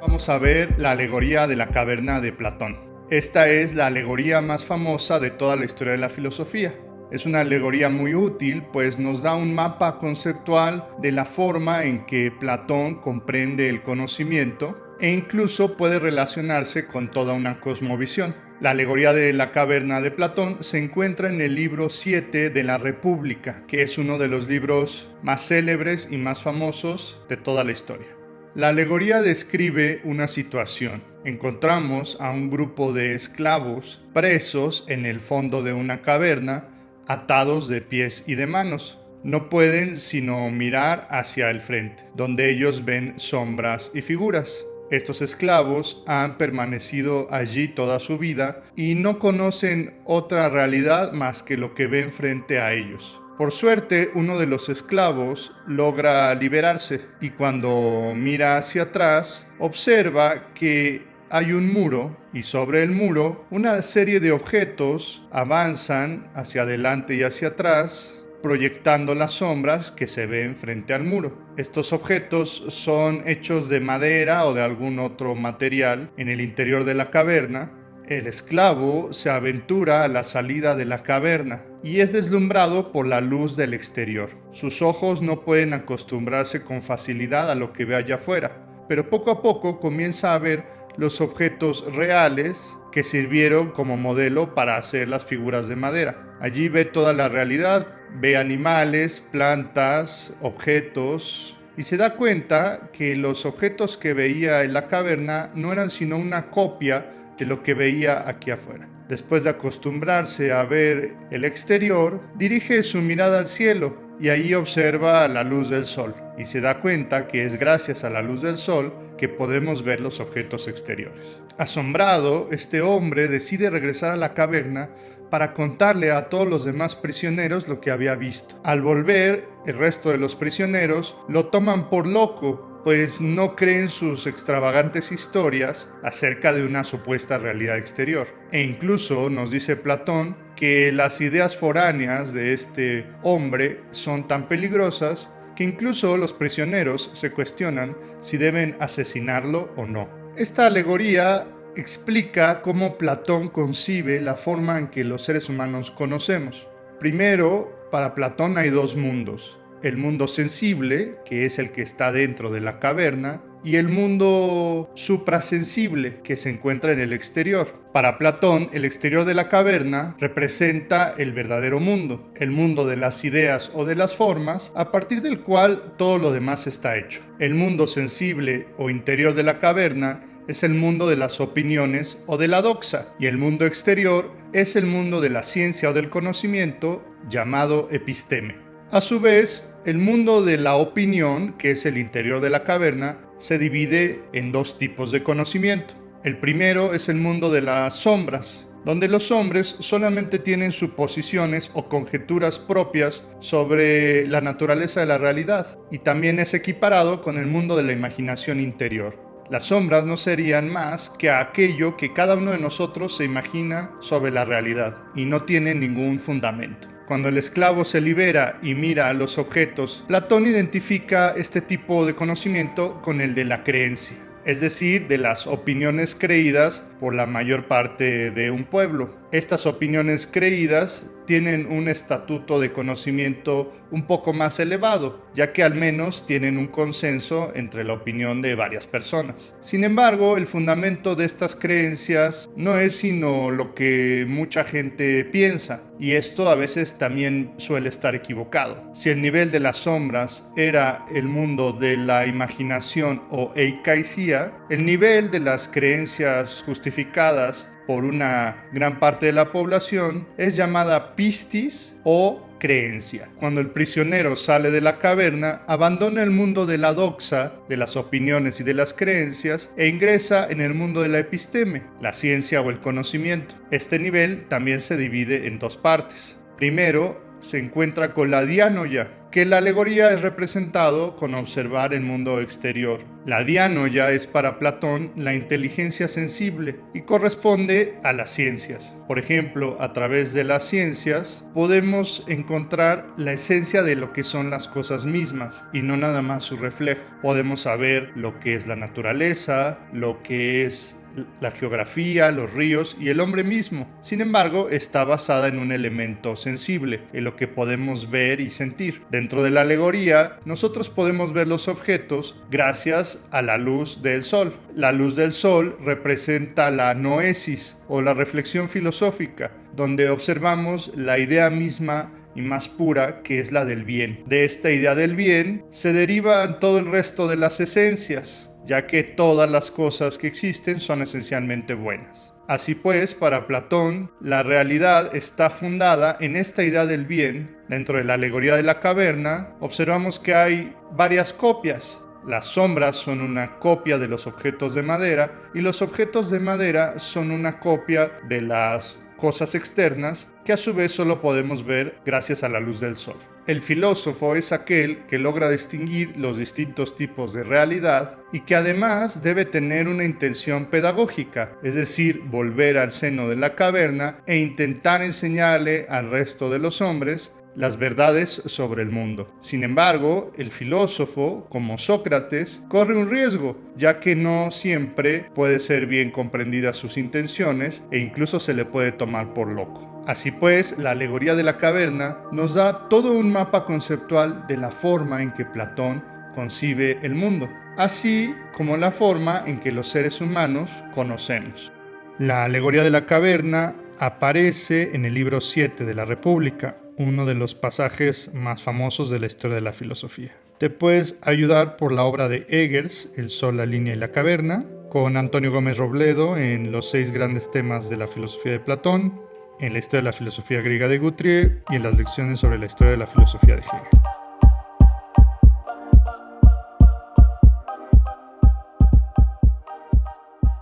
Vamos a ver la alegoría de la caverna de Platón. Esta es la alegoría más famosa de toda la historia de la filosofía. Es una alegoría muy útil, pues nos da un mapa conceptual de la forma en que Platón comprende el conocimiento e incluso puede relacionarse con toda una cosmovisión. La alegoría de la caverna de Platón se encuentra en el libro 7 de la República, que es uno de los libros más célebres y más famosos de toda la historia. La alegoría describe una situación. Encontramos a un grupo de esclavos presos en el fondo de una caverna, atados de pies y de manos. No pueden sino mirar hacia el frente, donde ellos ven sombras y figuras. Estos esclavos han permanecido allí toda su vida y no conocen otra realidad más que lo que ven frente a ellos. Por suerte, uno de los esclavos logra liberarse y cuando mira hacia atrás, observa que hay un muro y sobre el muro una serie de objetos avanzan hacia adelante y hacia atrás, proyectando las sombras que se ven frente al muro. Estos objetos son hechos de madera o de algún otro material en el interior de la caverna. El esclavo se aventura a la salida de la caverna y es deslumbrado por la luz del exterior. Sus ojos no pueden acostumbrarse con facilidad a lo que ve allá afuera, pero poco a poco comienza a ver los objetos reales que sirvieron como modelo para hacer las figuras de madera. Allí ve toda la realidad, ve animales, plantas, objetos, y se da cuenta que los objetos que veía en la caverna no eran sino una copia de lo que veía aquí afuera. Después de acostumbrarse a ver el exterior, dirige su mirada al cielo y ahí observa la luz del sol y se da cuenta que es gracias a la luz del sol que podemos ver los objetos exteriores. Asombrado, este hombre decide regresar a la caverna para contarle a todos los demás prisioneros lo que había visto. Al volver, el resto de los prisioneros lo toman por loco, pues no creen sus extravagantes historias acerca de una supuesta realidad exterior. E incluso nos dice Platón que las ideas foráneas de este hombre son tan peligrosas que incluso los prisioneros se cuestionan si deben asesinarlo o no. Esta alegoría explica cómo Platón concibe la forma en que los seres humanos conocemos. Primero, para Platón hay dos mundos: el mundo sensible, que es el que está dentro de la caverna, y el mundo suprasensible, que se encuentra en el exterior. Para Platón, el exterior de la caverna representa el verdadero mundo, el mundo de las ideas o de las formas, a partir del cual todo lo demás está hecho. El mundo sensible o interior de la caverna es el mundo de las opiniones o de la doxa, y el mundo exterior es el mundo de la ciencia o del conocimiento, llamado episteme. A su vez, el mundo de la opinión, que es el interior de la caverna, se divide en dos tipos de conocimiento. El primero es el mundo de las sombras, donde los hombres solamente tienen suposiciones o conjeturas propias sobre la naturaleza de la realidad, y también es equiparado con el mundo de la imaginación interior. Las sombras no serían más que aquello que cada uno de nosotros se imagina sobre la realidad y no tiene ningún fundamento. Cuando el esclavo se libera y mira a los objetos, Platón identifica este tipo de conocimiento con el de la creencia, es decir, de las opiniones creídas por la mayor parte de un pueblo. Estas opiniones creídas tienen un estatuto de conocimiento un poco más elevado, ya que al menos tienen un consenso entre la opinión de varias personas. Sin embargo, el fundamento de estas creencias no es sino lo que mucha gente piensa, y esto a veces también suele estar equivocado. Si el nivel de las sombras era el mundo de la imaginación o eicaicía, el nivel de las creencias justificadas por una gran parte de la población es llamada pistis o creencia. Cuando el prisionero sale de la caverna, abandona el mundo de la doxa, de las opiniones y de las creencias, e ingresa en el mundo de la episteme, la ciencia o el conocimiento. Este nivel también se divide en dos partes. Primero, se encuentra con la dianoia, que en la alegoría es representado con observar el mundo exterior. La dianoia es para Platón la inteligencia sensible y corresponde a las ciencias. Por ejemplo, a través de las ciencias podemos encontrar la esencia de lo que son las cosas mismas y no nada más su reflejo. Podemos saber lo que es la naturaleza, lo que es la geografía, los ríos y el hombre mismo. Sin embargo, está basada en un elemento sensible, en lo que podemos ver y sentir. Dentro de la alegoría, nosotros podemos ver los objetos gracias a la luz del sol. La luz del sol representa la noesis o la reflexión filosófica, donde observamos la idea misma y más pura, que es la del bien. De esta idea del bien se derivan todo el resto de las esencias, ya que todas las cosas que existen son esencialmente buenas. Así pues, para Platón, la realidad está fundada en esta idea del bien. Dentro de la alegoría de la caverna, observamos que hay varias copias. Las sombras son una copia de los objetos de madera y los objetos de madera son una copia de las cosas externas que a su vez solo podemos ver gracias a la luz del sol. El filósofo es aquel que logra distinguir los distintos tipos de realidad y que además debe tener una intención pedagógica, es decir, volver al seno de la caverna e intentar enseñarle al resto de los hombres las verdades sobre el mundo. Sin embargo, el filósofo, como Sócrates, corre un riesgo, ya que no siempre puede ser bien comprendidas sus intenciones e incluso se le puede tomar por loco. Así pues, la alegoría de la caverna nos da todo un mapa conceptual de la forma en que Platón concibe el mundo, así como la forma en que los seres humanos conocemos. La alegoría de la caverna aparece en el libro 7 de la República, uno de los pasajes más famosos de la historia de la filosofía. Te puedes ayudar por la obra de Eggers, El Sol, la Línea y la Caverna, con Antonio Gómez Robledo en los 6 grandes temas de la filosofía de Platón, en la historia de la filosofía griega de Guthrie y en las lecciones sobre la historia de la filosofía de Hegel.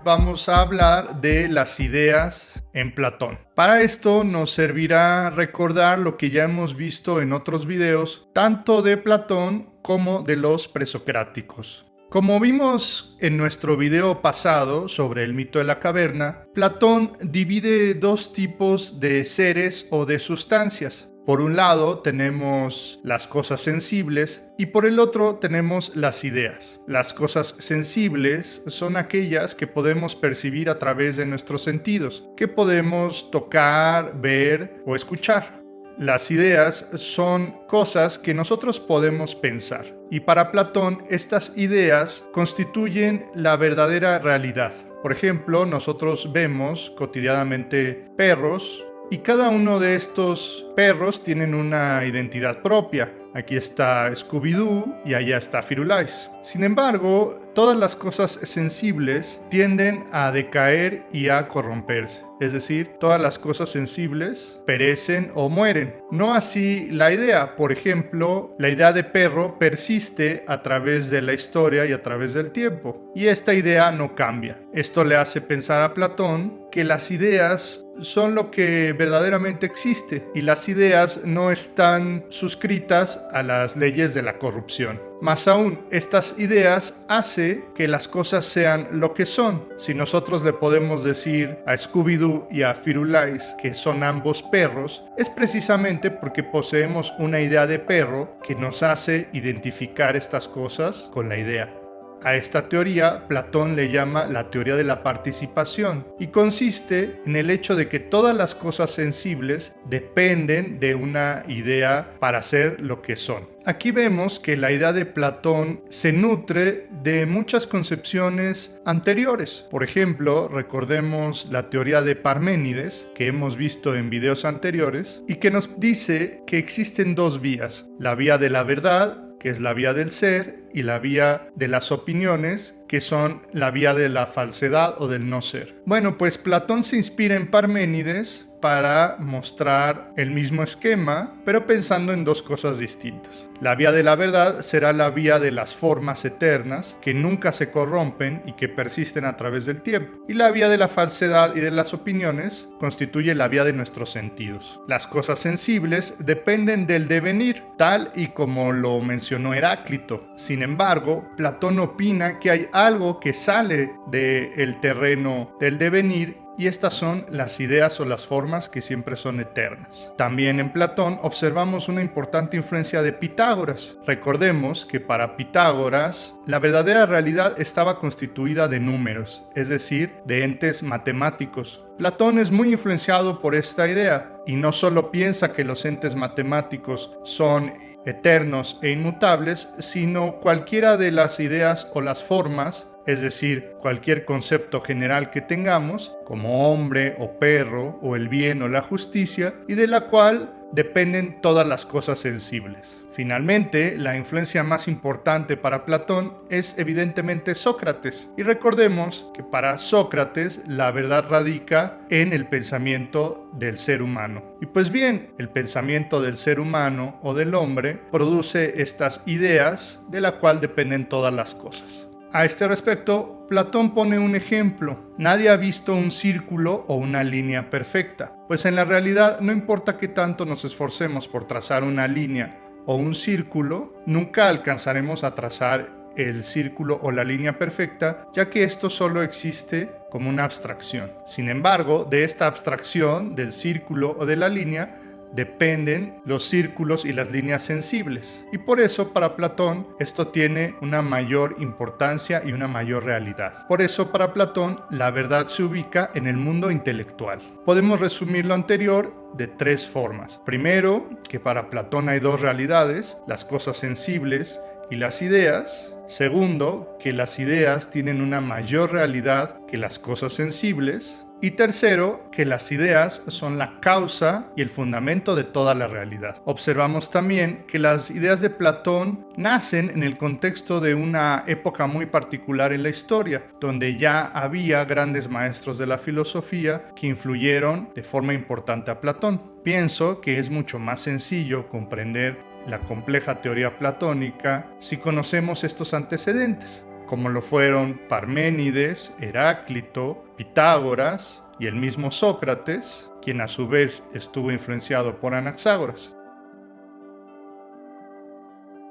Vamos a hablar de las ideas en Platón. Para esto nos servirá recordar lo que ya hemos visto en otros videos, tanto de Platón como de los presocráticos. Como vimos en nuestro video pasado sobre el mito de la caverna, Platón divide dos tipos de seres o de sustancias. Por un lado tenemos las cosas sensibles y por el otro tenemos las ideas. Las cosas sensibles son aquellas que podemos percibir a través de nuestros sentidos, que podemos tocar, ver o escuchar. Las ideas son cosas que nosotros podemos pensar. Y para Platón, estas ideas constituyen la verdadera realidad. Por ejemplo, nosotros vemos cotidianamente perros y cada uno de estos perros tienen una identidad propia. Aquí está Scooby-Doo y allá está Firulais. Sin embargo, todas las cosas sensibles tienden a decaer y a corromperse. Es decir, todas las cosas sensibles perecen o mueren. No así la idea. Por ejemplo, la idea de perro persiste a través de la historia y a través del tiempo. Y esta idea no cambia. Esto le hace pensar a Platón que las ideas son lo que verdaderamente existe y las ideas no están suscritas a las leyes de la corrupción. Más aún, estas ideas hacen que las cosas sean lo que son. Si nosotros le podemos decir a Scooby-Doo y a Firulais que son ambos perros, es precisamente porque poseemos una idea de perro que nos hace identificar estas cosas con la idea. A esta teoría Platón le llama la teoría de la participación y consiste en el hecho de que todas las cosas sensibles dependen de una idea para ser lo que son. Aquí vemos que la idea de Platón se nutre de muchas concepciones anteriores. Por ejemplo, recordemos la teoría de Parménides, que hemos visto en videos anteriores, y que nos dice que existen dos vías: la vía de la verdad, que es la vía del ser, y la vía de las opiniones, que son la vía de la falsedad o del no ser. Bueno, pues Platón se inspira en Parménides para mostrar el mismo esquema, pero pensando en dos cosas distintas. La vía de la verdad será la vía de las formas eternas, que nunca se corrompen y que persisten a través del tiempo. Y la vía de la falsedad y de las opiniones constituye la vía de nuestros sentidos. Las cosas sensibles dependen del devenir, tal y como lo mencionó Heráclito. Sin embargo, Platón opina que hay algo que sale del terreno del devenir, y estas son las ideas o las formas que siempre son eternas. También en Platón observamos una importante influencia de Pitágoras. Recordemos que para Pitágoras la verdadera realidad estaba constituida de números, es decir, de entes matemáticos. Platón es muy influenciado por esta idea y no solo piensa que los entes matemáticos son eternos e inmutables, sino cualquiera de las ideas o las formas, es decir, cualquier concepto general que tengamos, como hombre o perro o el bien o la justicia, y de la cual dependen todas las cosas sensibles. Finalmente, la influencia más importante para Platón es evidentemente Sócrates. Y recordemos que para Sócrates la verdad radica en el pensamiento del ser humano. Y pues bien, el pensamiento del ser humano o del hombre produce estas ideas de la cual dependen todas las cosas. A este respecto, Platón pone un ejemplo. Nadie ha visto un círculo o una línea perfecta, pues en la realidad no importa qué tanto nos esforcemos por trazar una línea o un círculo, nunca alcanzaremos a trazar el círculo o la línea perfecta, ya que esto solo existe como una abstracción. Sin embargo, de esta abstracción, del círculo o de la línea, dependen los círculos y las líneas sensibles. Y por eso para Platón esto tiene una mayor importancia y una mayor realidad. Por eso para Platón la verdad se ubica en el mundo intelectual. Podemos resumir lo anterior de tres formas. Primero, que para Platón hay dos realidades, las cosas sensibles y las ideas. Segundo, que las ideas tienen una mayor realidad que las cosas sensibles. Y tercero, que las ideas son la causa y el fundamento de toda la realidad. Observamos también que las ideas de Platón nacen en el contexto de una época muy particular en la historia, donde ya había grandes maestros de la filosofía que influyeron de forma importante a Platón. Pienso que es mucho más sencillo comprender la compleja teoría platónica si conocemos estos antecedentes, como lo fueron Parménides, Heráclito, Pitágoras y el mismo Sócrates, quien a su vez estuvo influenciado por Anaxágoras.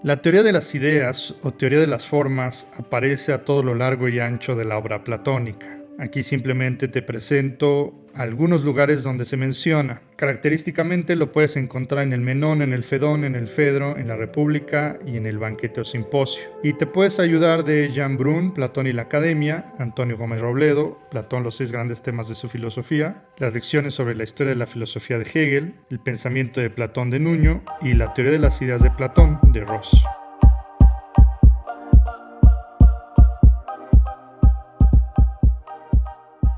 La teoría de las ideas o teoría de las formas aparece a todo lo largo y ancho de la obra platónica. Aquí simplemente te presento algunos lugares donde se menciona. Característicamente lo puedes encontrar en el Menón, en el Fedón, en el Fedro, en la República y en el Banquete o Simposio. Y te puedes ayudar de Jean Brun, Platón y la Academia, Antonio Gómez Robledo, Platón, los 6 grandes temas de su filosofía, las lecciones sobre la historia de la filosofía de Hegel, el pensamiento de Platón de Nuño y la teoría de las ideas de Platón de Ross.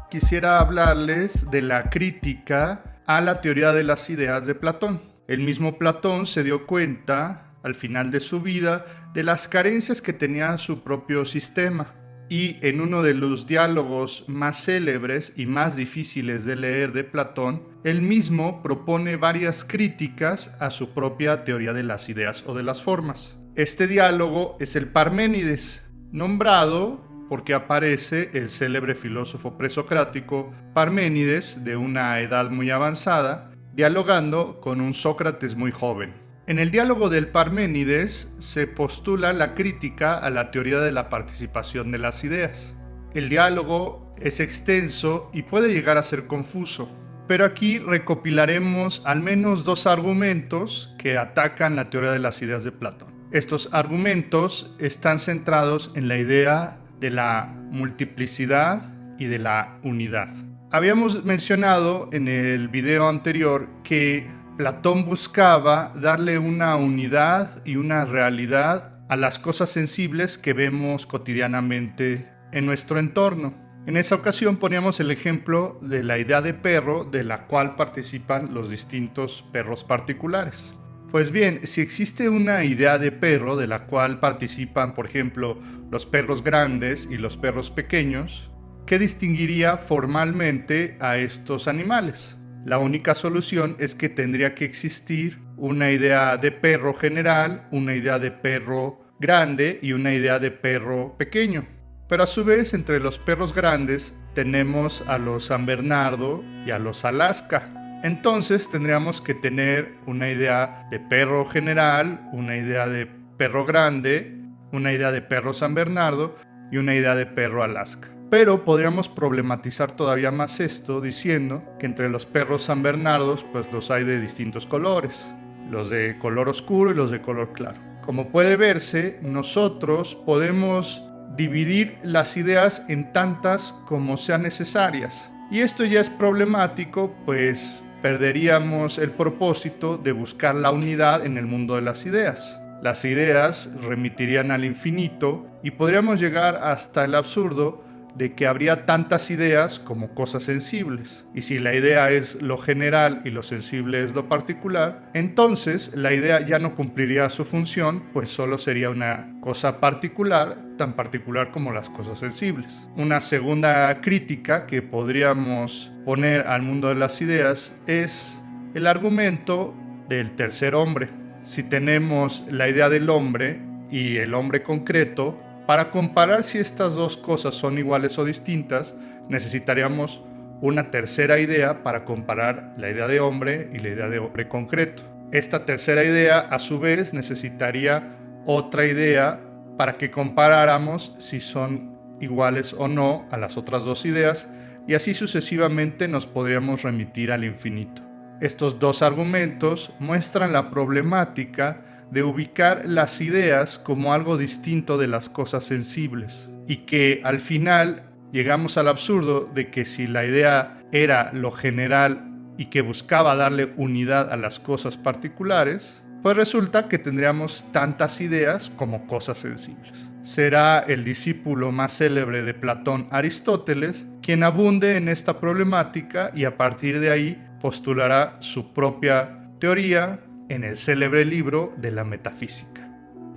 Quisiera hablarles de la crítica a la teoría de las ideas de Platón. El mismo Platón se dio cuenta, al final de su vida, de las carencias que tenía su propio sistema. Y en uno de los diálogos más célebres y más difíciles de leer de Platón, él mismo propone varias críticas a su propia teoría de las ideas o de las formas. Este diálogo es el Parménides, nombrado porque aparece el célebre filósofo presocrático Parménides, de una edad muy avanzada, dialogando con un Sócrates muy joven. En el diálogo del Parménides se postula la crítica a la teoría de la participación de las ideas. El diálogo es extenso y puede llegar a ser confuso, pero aquí recopilaremos al menos 2 argumentos que atacan la teoría de las ideas de Platón. Estos argumentos están centrados en la idea de la multiplicidad y de la unidad. Habíamos mencionado en el video anterior que Platón buscaba darle una unidad y una realidad a las cosas sensibles que vemos cotidianamente en nuestro entorno. En esa ocasión poníamos el ejemplo de la idea de perro, de la cual participan los distintos perros particulares. Pues bien, si existe una idea de perro de la cual participan, por ejemplo, los perros grandes y los perros pequeños, ¿qué distinguiría formalmente a estos animales? La única solución es que tendría que existir una idea de perro general, una idea de perro grande y una idea de perro pequeño. Pero a su vez, entre los perros grandes tenemos a los San Bernardo y a los Alaska. Entonces tendríamos que tener una idea de perro general, una idea de perro grande, una idea de perro San Bernardo y una idea de perro Alaska. Pero podríamos problematizar todavía más esto diciendo que entre los perros San Bernardos pues los hay de distintos colores, los de color oscuro y los de color claro. Como puede verse, nosotros podemos dividir las ideas en tantas como sean necesarias. Y esto ya es problemático, pues perderíamos el propósito de buscar la unidad en el mundo de las ideas. Las ideas remitirían al infinito y podríamos llegar hasta el absurdo de que habría tantas ideas como cosas sensibles. Y si la idea es lo general y lo sensible es lo particular, entonces la idea ya no cumpliría su función, pues solo sería una cosa particular, tan particular como las cosas sensibles. Una segunda crítica que podríamos poner al mundo de las ideas es el argumento del tercer hombre. Si tenemos la idea del hombre y el hombre concreto, para comparar si estas dos cosas son iguales o distintas, necesitaríamos una tercera idea para comparar la idea de hombre y la idea de hombre concreto. Esta tercera idea, a su vez, necesitaría otra idea para que comparáramos si son iguales o no a las otras dos ideas, y así sucesivamente nos podríamos remitir al infinito. Estos dos argumentos muestran la problemática de ubicar las ideas como algo distinto de las cosas sensibles, y que al final llegamos al absurdo de que si la idea era lo general y que buscaba darle unidad a las cosas particulares, pues resulta que tendríamos tantas ideas como cosas sensibles. Será el discípulo más célebre de Platón, Aristóteles, quien abunde en esta problemática y a partir de ahí postulará su propia teoría en el célebre libro de la Metafísica.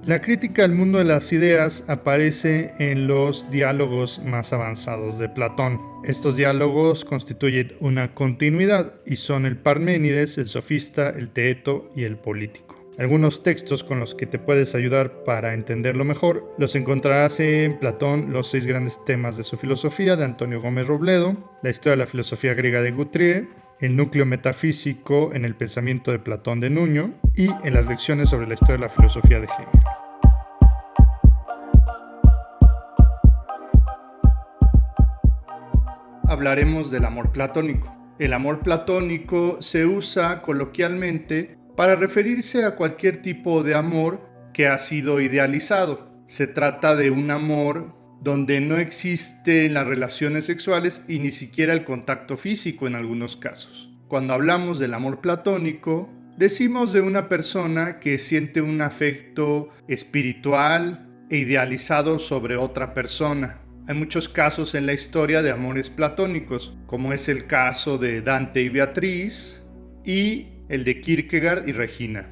La crítica al mundo de las ideas aparece en los diálogos más avanzados de Platón. Estos diálogos constituyen una continuidad y son el Parménides, el Sofista, el Teeto y el Político. Algunos textos con los que te puedes ayudar para entenderlo mejor los encontrarás en Platón, los 6 grandes temas de su filosofía de Antonio Gómez Robledo, la historia de la filosofía griega de Guthrie, el núcleo metafísico en el pensamiento de Platón de Nuño y en las lecciones sobre la historia de la filosofía de Hegel. Hablaremos del amor platónico. El amor platónico se usa coloquialmente para referirse a cualquier tipo de amor que ha sido idealizado. Se trata de un amor donde no existen las relaciones sexuales y ni siquiera el contacto físico en algunos casos. Cuando hablamos del amor platónico, decimos de una persona que siente un afecto espiritual e idealizado sobre otra persona. Hay muchos casos en la historia de amores platónicos, como es el caso de Dante y Beatriz y el de Kierkegaard y Regina.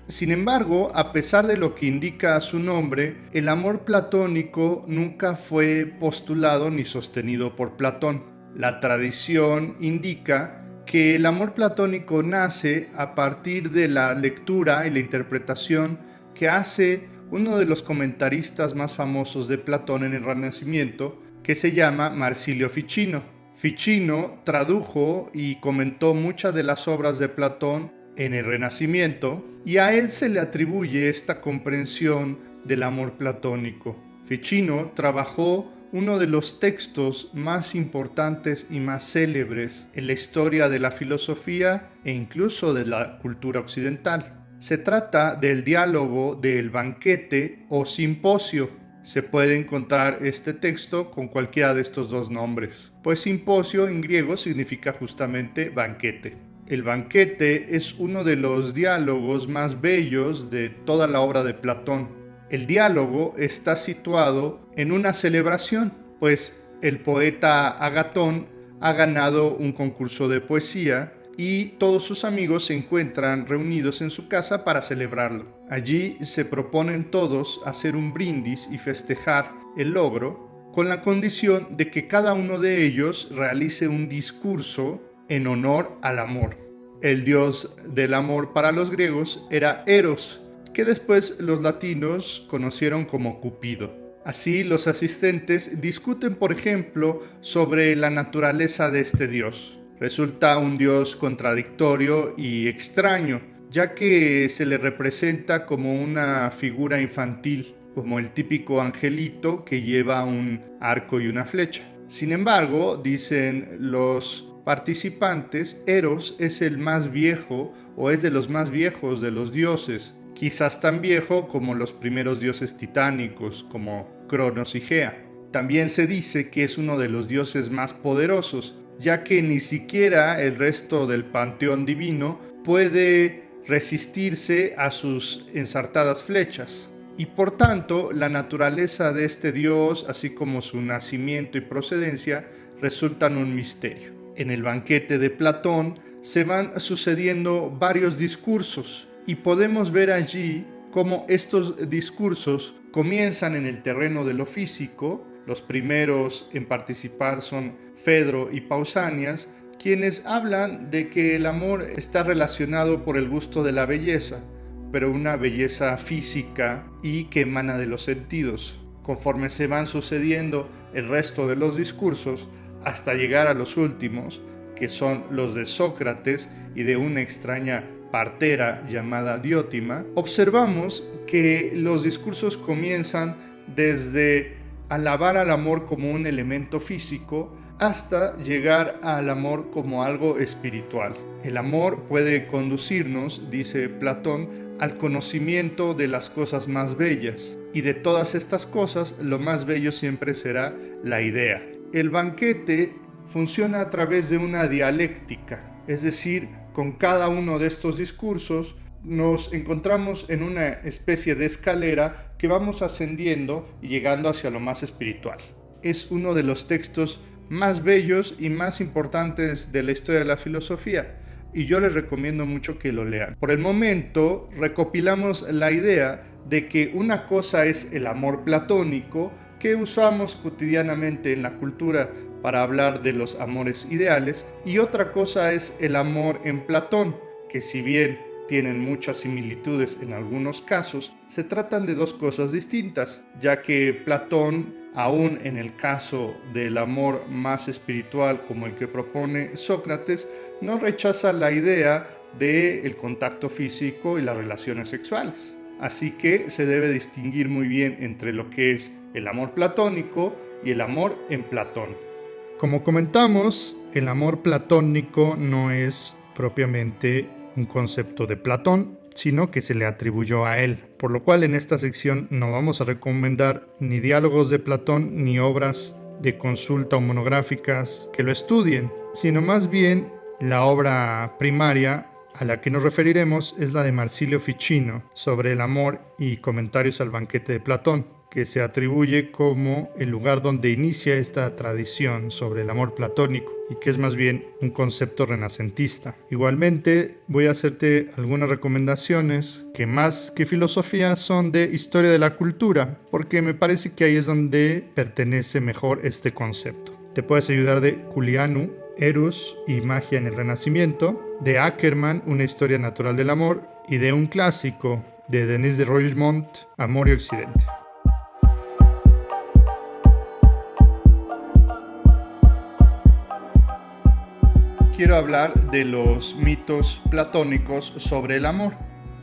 Sin embargo, a pesar de lo que indica su nombre, el amor platónico nunca fue postulado ni sostenido por Platón. La tradición indica que el amor platónico nace a partir de la lectura y la interpretación que hace uno de los comentaristas más famosos de Platón en el Renacimiento, que se llama Marsilio Ficino. Ficino tradujo y comentó muchas de las obras de Platón en el Renacimiento, y a él se le atribuye esta comprensión del amor platónico. Ficino trabajó uno de los textos más importantes y más célebres en la historia de la filosofía e incluso de la cultura occidental. Se trata del diálogo del banquete o simposio. Se puede encontrar este texto con cualquiera de estos dos nombres, pues simposio en griego significa justamente banquete. El banquete es uno de los diálogos más bellos de toda la obra de Platón. El diálogo está situado en una celebración, pues el poeta Agatón ha ganado un concurso de poesía y todos sus amigos se encuentran reunidos en su casa para celebrarlo. Allí se proponen todos hacer un brindis y festejar el logro, con la condición de que cada uno de ellos realice un discurso en honor al amor. El dios del amor para los griegos era Eros, que después los latinos conocieron como Cupido. Así, los asistentes discuten, por ejemplo, sobre la naturaleza de este dios. Resulta un dios contradictorio y extraño, ya que se le representa como una figura infantil, como el típico angelito que lleva un arco y una flecha. Sin embargo, dicen los participantes, Eros es el más viejo o es de los más viejos de los dioses, quizás tan viejo como los primeros dioses titánicos, como Cronos y Gea. También se dice que es uno de los dioses más poderosos, ya que ni siquiera el resto del panteón divino puede resistirse a sus ensartadas flechas. Y por tanto, la naturaleza de este dios, así como su nacimiento y procedencia, resultan un misterio. En el banquete de Platón se van sucediendo varios discursos y podemos ver allí cómo estos discursos comienzan en el terreno de lo físico. Los primeros en participar son Fedro y Pausanias, quienes hablan de que el amor está relacionado por el gusto de la belleza, pero una belleza física y que emana de los sentidos. Conforme se van sucediendo el resto de los discursos, hasta llegar a los últimos, que son los de Sócrates y de una extraña partera llamada Diótima, observamos que los discursos comienzan desde alabar al amor como un elemento físico hasta llegar al amor como algo espiritual. El amor puede conducirnos, dice Platón, al conocimiento de las cosas más bellas, y de todas estas cosas lo más bello siempre será la idea. El banquete funciona a través de una dialéctica, es decir, con cada uno de estos discursos nos encontramos en una especie de escalera que vamos ascendiendo y llegando hacia lo más espiritual. Es uno de los textos más bellos y más importantes de la historia de la filosofía, y yo les recomiendo mucho que lo lean. Por el momento, recopilamos la idea de que una cosa es el amor platónico, que usamos cotidianamente en la cultura para hablar de los amores ideales, y otra cosa es el amor en Platón, que si bien tienen muchas similitudes en algunos casos, se tratan de dos cosas distintas, ya que Platón, aún en el caso del amor más espiritual como el que propone Sócrates, no rechaza la idea del contacto físico y las relaciones sexuales. Así que se debe distinguir muy bien entre lo que es el amor platónico y el amor en Platón. Como comentamos, el amor platónico no es propiamente un concepto de Platón, sino que se le atribuyó a él, por lo cual en esta sección no vamos a recomendar ni diálogos de Platón ni obras de consulta o monográficas que lo estudien, sino más bien la obra primaria a la que nos referiremos es la de Marsilio Ficino sobre el amor y comentarios al banquete de Platón, que se atribuye como el lugar donde inicia esta tradición sobre el amor platónico y que es más bien un concepto renacentista. Igualmente voy a hacerte algunas recomendaciones que más que filosofía son de historia de la cultura, porque me parece que ahí es donde pertenece mejor este concepto. Te puedes ayudar de Culianu, Eros y magia en el Renacimiento, de Ackermann, una historia natural del amor, y de un clásico de Denis de Rougemont, Amor y Occidente. Quiero hablar de los mitos platónicos sobre el amor.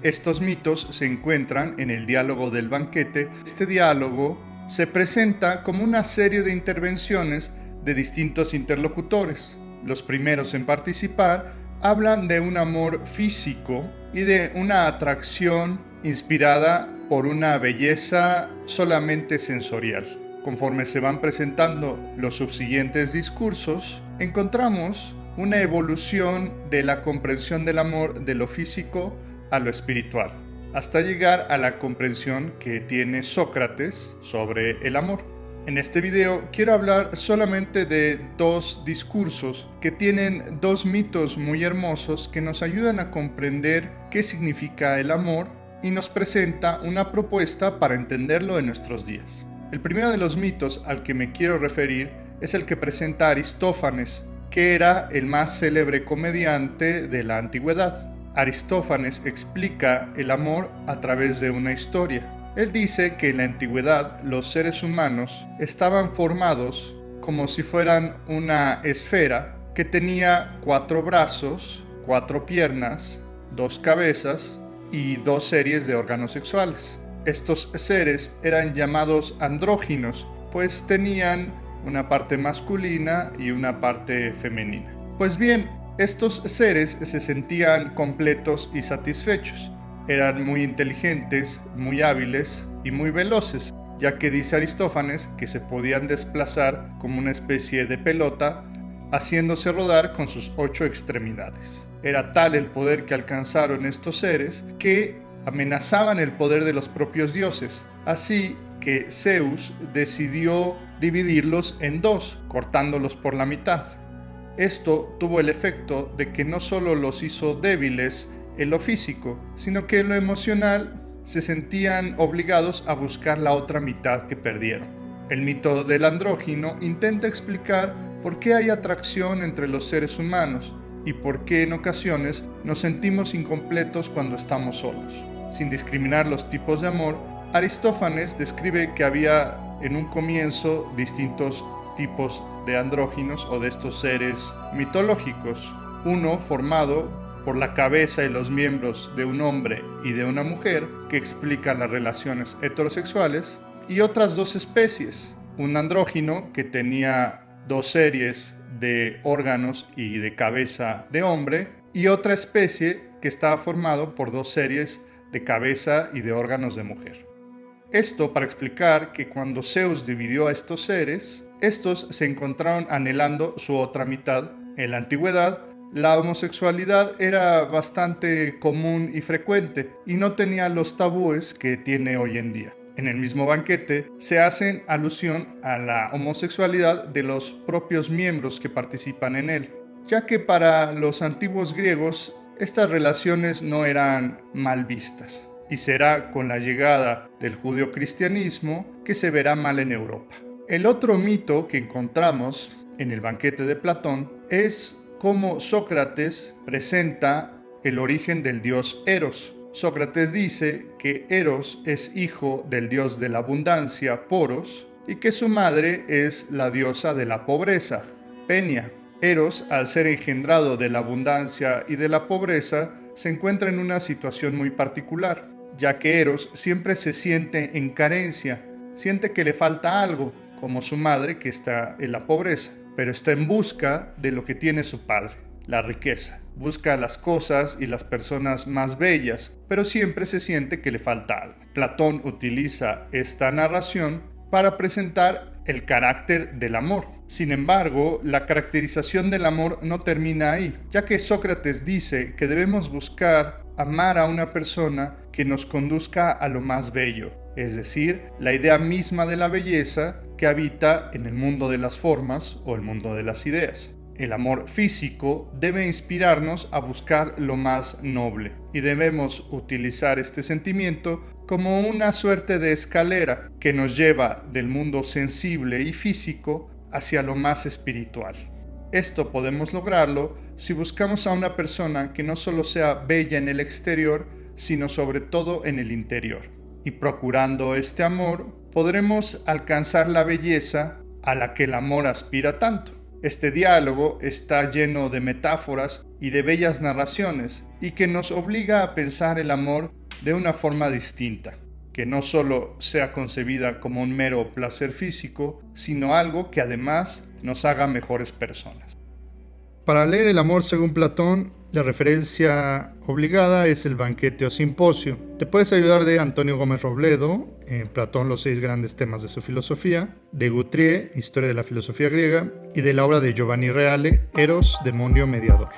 Estos mitos se encuentran en el diálogo del banquete. Este diálogo se presenta como una serie de intervenciones de distintos interlocutores. Los primeros en participar hablan de un amor físico y de una atracción inspirada por una belleza solamente sensorial. Conforme se van presentando los subsiguientes discursos, encontramos una evolución de la comprensión del amor de lo físico a lo espiritual, hasta llegar a la comprensión que tiene Sócrates sobre el amor. En este video quiero hablar solamente de dos discursos que tienen dos mitos muy hermosos que nos ayudan a comprender qué significa el amor y nos presenta una propuesta para entenderlo en nuestros días. El primero de los mitos al que me quiero referir es el que presenta Aristófanes, que era el más célebre comediante de la antigüedad. Aristófanes explica el amor a través de una historia. Él dice que en la antigüedad los seres humanos estaban formados como si fueran una esfera que tenía 4 brazos, 4 piernas, 2 cabezas y 2 series de órganos sexuales. Estos seres eran llamados andróginos, pues tenían una parte masculina y una parte femenina. Pues bien, estos seres se sentían completos y satisfechos. Eran muy inteligentes, muy hábiles y muy veloces, ya que dice Aristófanes que se podían desplazar como una especie de pelota, haciéndose rodar con sus 8 extremidades. Era tal el poder que alcanzaron estos seres que amenazaban el poder de los propios dioses, así que Zeus decidió dividirlos en 2, cortándolos por la mitad. Esto tuvo el efecto de que no solo los hizo débiles en lo físico, sino que en lo emocional se sentían obligados a buscar la otra mitad que perdieron. El mito del andrógino intenta explicar por qué hay atracción entre los seres humanos y por qué en ocasiones nos sentimos incompletos cuando estamos solos. Sin discriminar los tipos de amor, Aristófanes describe que había en un comienzo distintos tipos de andróginos o de estos seres mitológicos. Uno formado por la cabeza y los miembros de un hombre y de una mujer, que explican las relaciones heterosexuales, y otras 2 especies. Un andrógino que tenía 2 series de órganos y de cabeza de hombre, y otra especie que estaba formado por 2 series de cabeza y de órganos de mujer. Esto para explicar que cuando Zeus dividió a estos seres, estos se encontraron anhelando su otra mitad. En la antigüedad, la homosexualidad era bastante común y frecuente y no tenía los tabúes que tiene hoy en día. En el mismo banquete se hacen alusión a la homosexualidad de los propios miembros que participan en él, ya que para los antiguos griegos estas relaciones no eran mal vistas, y será con la llegada del judeocristianismo que se verá mal en Europa. El otro mito que encontramos en el banquete de Platón es cómo Sócrates presenta el origen del dios Eros. Sócrates dice que Eros es hijo del dios de la abundancia, Poros, y que su madre es la diosa de la pobreza, Penia. Eros, al ser engendrado de la abundancia y de la pobreza, se encuentra en una situación muy particular, ya que Eros siempre se siente en carencia, siente que le falta algo, como su madre que está en la pobreza, pero está en busca de lo que tiene su padre, la riqueza. Busca las cosas y las personas más bellas, pero siempre se siente que le falta algo. Platón utiliza esta narración para presentar el carácter del amor. Sin embargo, la caracterización del amor no termina ahí, ya que Sócrates dice que debemos buscar amar a una persona que nos conduzca a lo más bello, es decir, la idea misma de la belleza que habita en el mundo de las formas o el mundo de las ideas. El amor físico debe inspirarnos a buscar lo más noble y debemos utilizar este sentimiento como una suerte de escalera que nos lleva del mundo sensible y físico hacia lo más espiritual. Esto podemos lograrlo si buscamos a una persona que no solo sea bella en el exterior, sino sobre todo en el interior. Y procurando este amor, podremos alcanzar la belleza a la que el amor aspira tanto. Este diálogo está lleno de metáforas y de bellas narraciones y que nos obliga a pensar el amor de una forma distinta, que no solo sea concebida como un mero placer físico, sino algo que además nos haga mejores personas. Para leer el amor según Platón, La referencia obligada es el banquete o simposio. Te puedes ayudar de Antonio Gómez Robledo, en Platón, los 6 grandes temas de su filosofía, de Guthrie, Historia de la filosofía griega, y de la obra de Giovanni Reale, Eros, demonio mediador.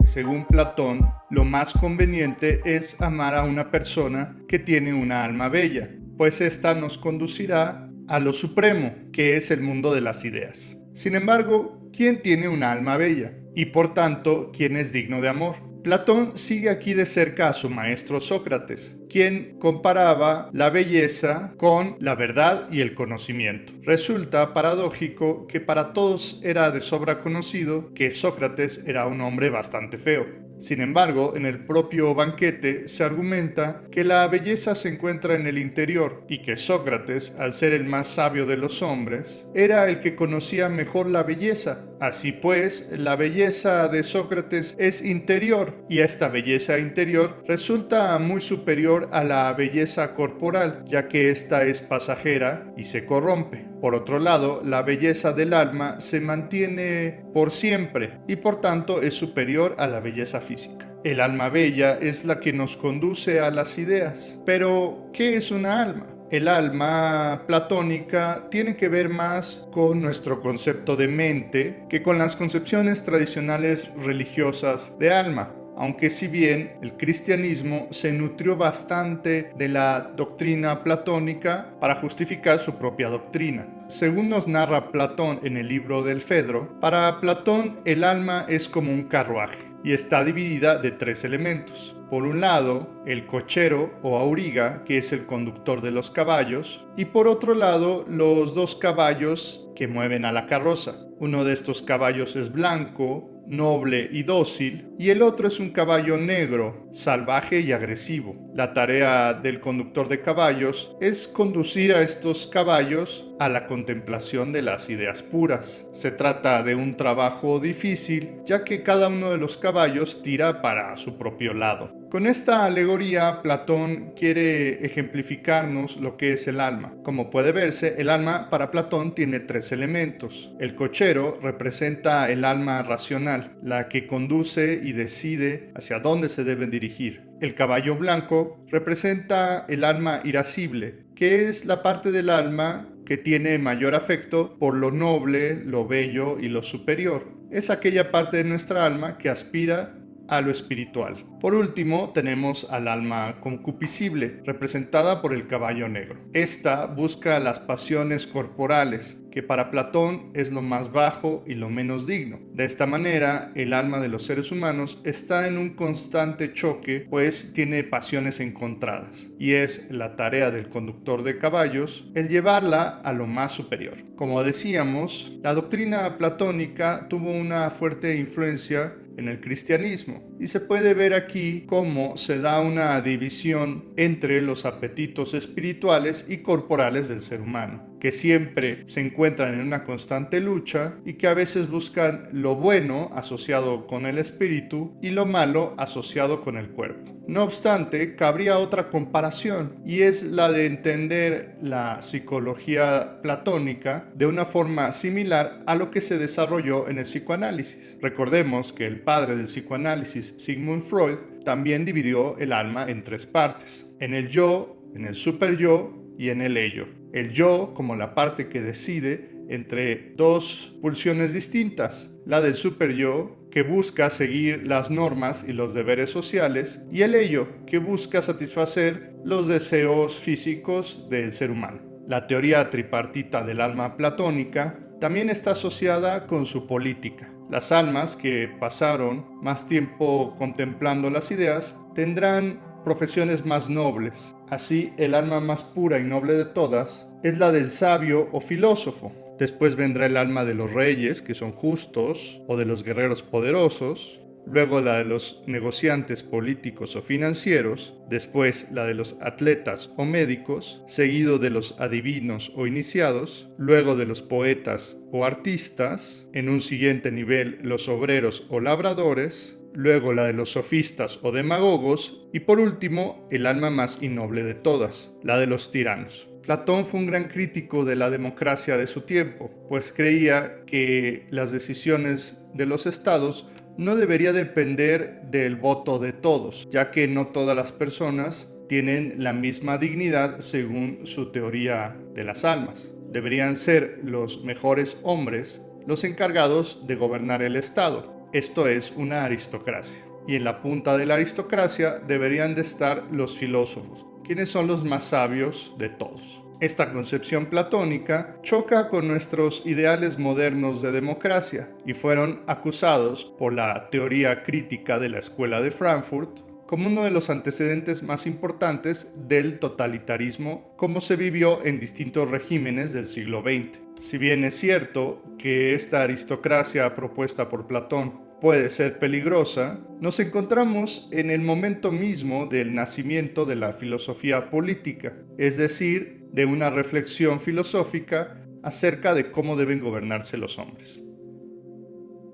Según Platón, lo más conveniente es amar a una persona que tiene una alma bella, pues ésta nos conducirá a lo supremo, que es el mundo de las ideas. Sin embargo, ¿quién tiene una alma bella? Y por tanto, ¿quién es digno de amor? Platón sigue aquí de cerca a su maestro Sócrates, quien comparaba la belleza con la verdad y el conocimiento. Resulta paradójico que para todos era de sobra conocido que Sócrates era un hombre bastante feo. Sin embargo, en el propio banquete se argumenta que la belleza se encuentra en el interior y que Sócrates, al ser el más sabio de los hombres, era el que conocía mejor la belleza. Así pues, la belleza de Sócrates es interior y esta belleza interior resulta muy superior a la belleza corporal, ya que ésta es pasajera y se corrompe. Por otro lado, la belleza del alma se mantiene por siempre y por tanto es superior a la belleza física. El alma bella es la que nos conduce a las ideas. Pero, ¿qué es una alma? El alma platónica tiene que ver más con nuestro concepto de mente que con las concepciones tradicionales religiosas de alma. Aunque si bien el cristianismo se nutrió bastante de la doctrina platónica para justificar su propia doctrina. Según nos narra Platón en el libro del Fedro, para Platón el alma es como un carruaje y está dividida de 3 elementos. Por un lado, el cochero o auriga, que es el conductor de los caballos, y por otro lado, los 2 caballos que mueven a la carroza. Uno de estos caballos es blanco, noble y dócil, y el otro es un caballo negro, salvaje y agresivo. La tarea del conductor de caballos es conducir a estos caballos a la contemplación de las ideas puras. Se trata de un trabajo difícil, ya que cada uno de los caballos tira para su propio lado. Con esta alegoría, Platón quiere ejemplificarnos lo que es el alma. Como puede verse, el alma para Platón tiene 3 elementos. El cochero representa el alma racional, la que conduce y decide hacia dónde se debe dirigir. El caballo blanco representa el alma irascible, que es la parte del alma que tiene mayor afecto por lo noble, lo bello y lo superior. Es aquella parte de nuestra alma que aspira a lo espiritual. Por último, tenemos al alma concupiscible, representada por el caballo negro. Esta busca las pasiones corporales, que para Platón es lo más bajo y lo menos digno. De esta manera, el alma de los seres humanos está en un constante choque, pues tiene pasiones encontradas, y es la tarea del conductor de caballos el llevarla a lo más superior. Como decíamos, la doctrina platónica tuvo una fuerte influencia en el cristianismo, y se puede ver aquí cómo se da una división entre los apetitos espirituales y corporales del ser humano, que siempre se encuentran en una constante lucha y que a veces buscan lo bueno asociado con el espíritu y lo malo asociado con el cuerpo. No obstante, cabría otra comparación, y es la de entender la psicología platónica de una forma similar a lo que se desarrolló en el psicoanálisis. Recordemos que el padre del psicoanálisis, Sigmund Freud, también dividió el alma en 3 partes: en el yo, en el superyo y en el ello. El yo como la parte que decide entre 2 pulsiones distintas, la del superyo, que busca seguir las normas y los deberes sociales, y el ello, que busca satisfacer los deseos físicos del ser humano. La teoría tripartita del alma platónica también está asociada con su política. Las almas que pasaron más tiempo contemplando las ideas tendrán profesiones más nobles. Así, el alma más pura y noble de todas es la del sabio o filósofo. Después vendrá el alma de los reyes, que son justos, o de los guerreros poderosos. Luego la de los negociantes políticos o financieros. Después la de los atletas o médicos, seguido de los adivinos o iniciados. Luego de los poetas o artistas. En un siguiente nivel, los obreros o labradores. Luego la de los sofistas o demagogos, y por último el alma más innoble de todas, la de los tiranos, Platón fue un gran crítico de la democracia de su tiempo, pues creía que las decisiones de los estados no debería depender del voto de todos, ya que no todas las personas tienen la misma dignidad según su teoría de las almas. Deberían ser los mejores hombres los encargados de gobernar el estado. Esto es una aristocracia. Y en la punta de la aristocracia deberían de estar los filósofos, quienes son los más sabios de todos. Esta concepción platónica choca con nuestros ideales modernos de democracia y fueron acusados por la teoría crítica de la Escuela de Frankfurt como uno de los antecedentes más importantes del totalitarismo como se vivió en distintos regímenes del siglo XX. Si bien es cierto que esta aristocracia propuesta por Platón puede ser peligrosa, nos encontramos en el momento mismo del nacimiento de la filosofía política, es decir, de una reflexión filosófica acerca de cómo deben gobernarse los hombres.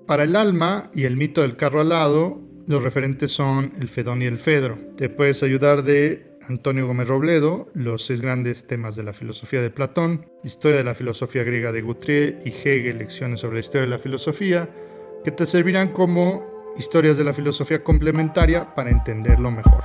Para el alma y el mito del carro alado, los referentes son el Fedón y el Fedro. Te puedes ayudar de Antonio Gómez Robledo, los 6 grandes temas de la filosofía de Platón, historia de la filosofía griega de Guthrie y Hegel, lecciones sobre la historia de la filosofía, que te servirán como historias de la filosofía complementaria para entenderlo mejor.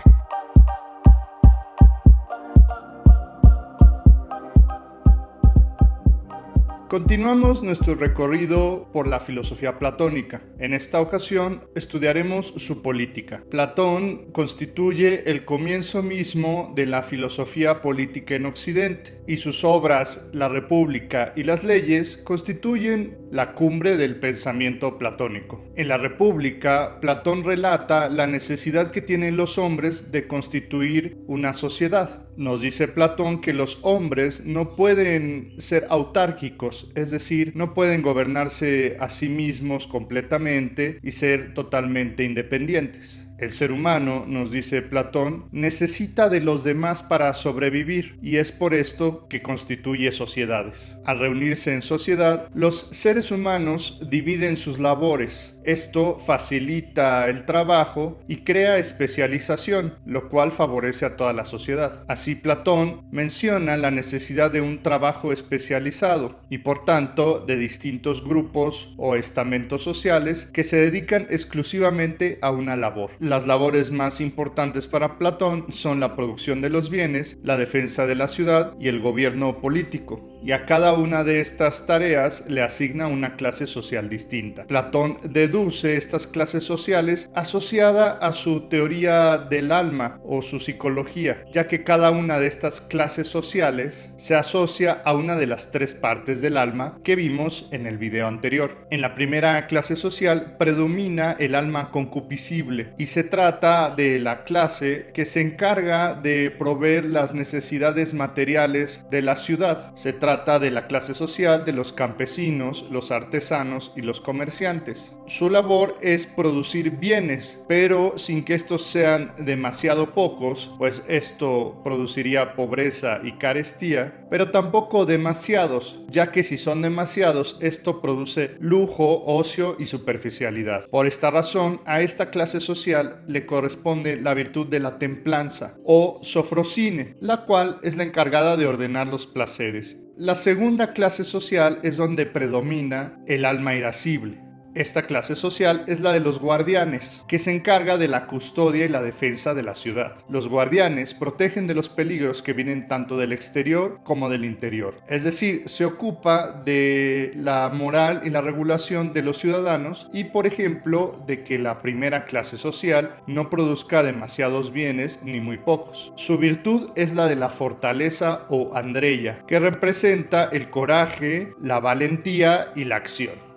Continuamos nuestro recorrido por la filosofía platónica. En esta ocasión estudiaremos su política. Platón constituye el comienzo mismo de la filosofía política en Occidente y sus obras La República y las Leyes constituyen la cumbre del pensamiento platónico. En La República, Platón relata la necesidad que tienen los hombres de constituir una sociedad. Nos dice Platón que los hombres no pueden ser autárquicos, es decir, no pueden gobernarse a sí mismos completamente y ser totalmente independientes. El ser humano, nos dice Platón, necesita de los demás para sobrevivir y es por esto que constituye sociedades. Al reunirse en sociedad, los seres humanos dividen sus labores. Esto facilita el trabajo y crea especialización, lo cual favorece a toda la sociedad. Así Platón menciona la necesidad de un trabajo especializado y por tanto de distintos grupos o estamentos sociales que se dedican exclusivamente a una labor. Las labores más importantes para Platón son la producción de los bienes, la defensa de la ciudad y el gobierno político. Y a cada una de estas tareas le asigna una clase social distinta. Platón deduce estas clases sociales asociada a su teoría del alma o su psicología, ya que cada una de estas clases sociales se asocia a una de las 3 partes del alma que vimos en el video anterior. En la primera clase social predomina el alma concupiscible y se trata de la clase que se encarga de proveer las necesidades materiales de la ciudad. Se trata de la clase social de los campesinos, los artesanos y los comerciantes. Su labor es producir bienes, pero sin que estos sean demasiado pocos, pues esto produciría pobreza y carestía, pero tampoco demasiados, ya que si son demasiados, esto produce lujo, ocio y superficialidad. Por esta razón, a esta clase social le corresponde la virtud de la templanza o sofrosine, la cual es la encargada de ordenar los placeres. La segunda clase social es donde predomina el alma irascible. Esta clase social es la de los guardianes, que se encarga de la custodia y la defensa de la ciudad. Los guardianes protegen de los peligros que vienen tanto del exterior como del interior. Es decir, se ocupa de la moral y la regulación de los ciudadanos y, por ejemplo, de que la primera clase social no produzca demasiados bienes ni muy pocos. Su virtud es la de la fortaleza o andreia, que representa el coraje, la valentía y la acción.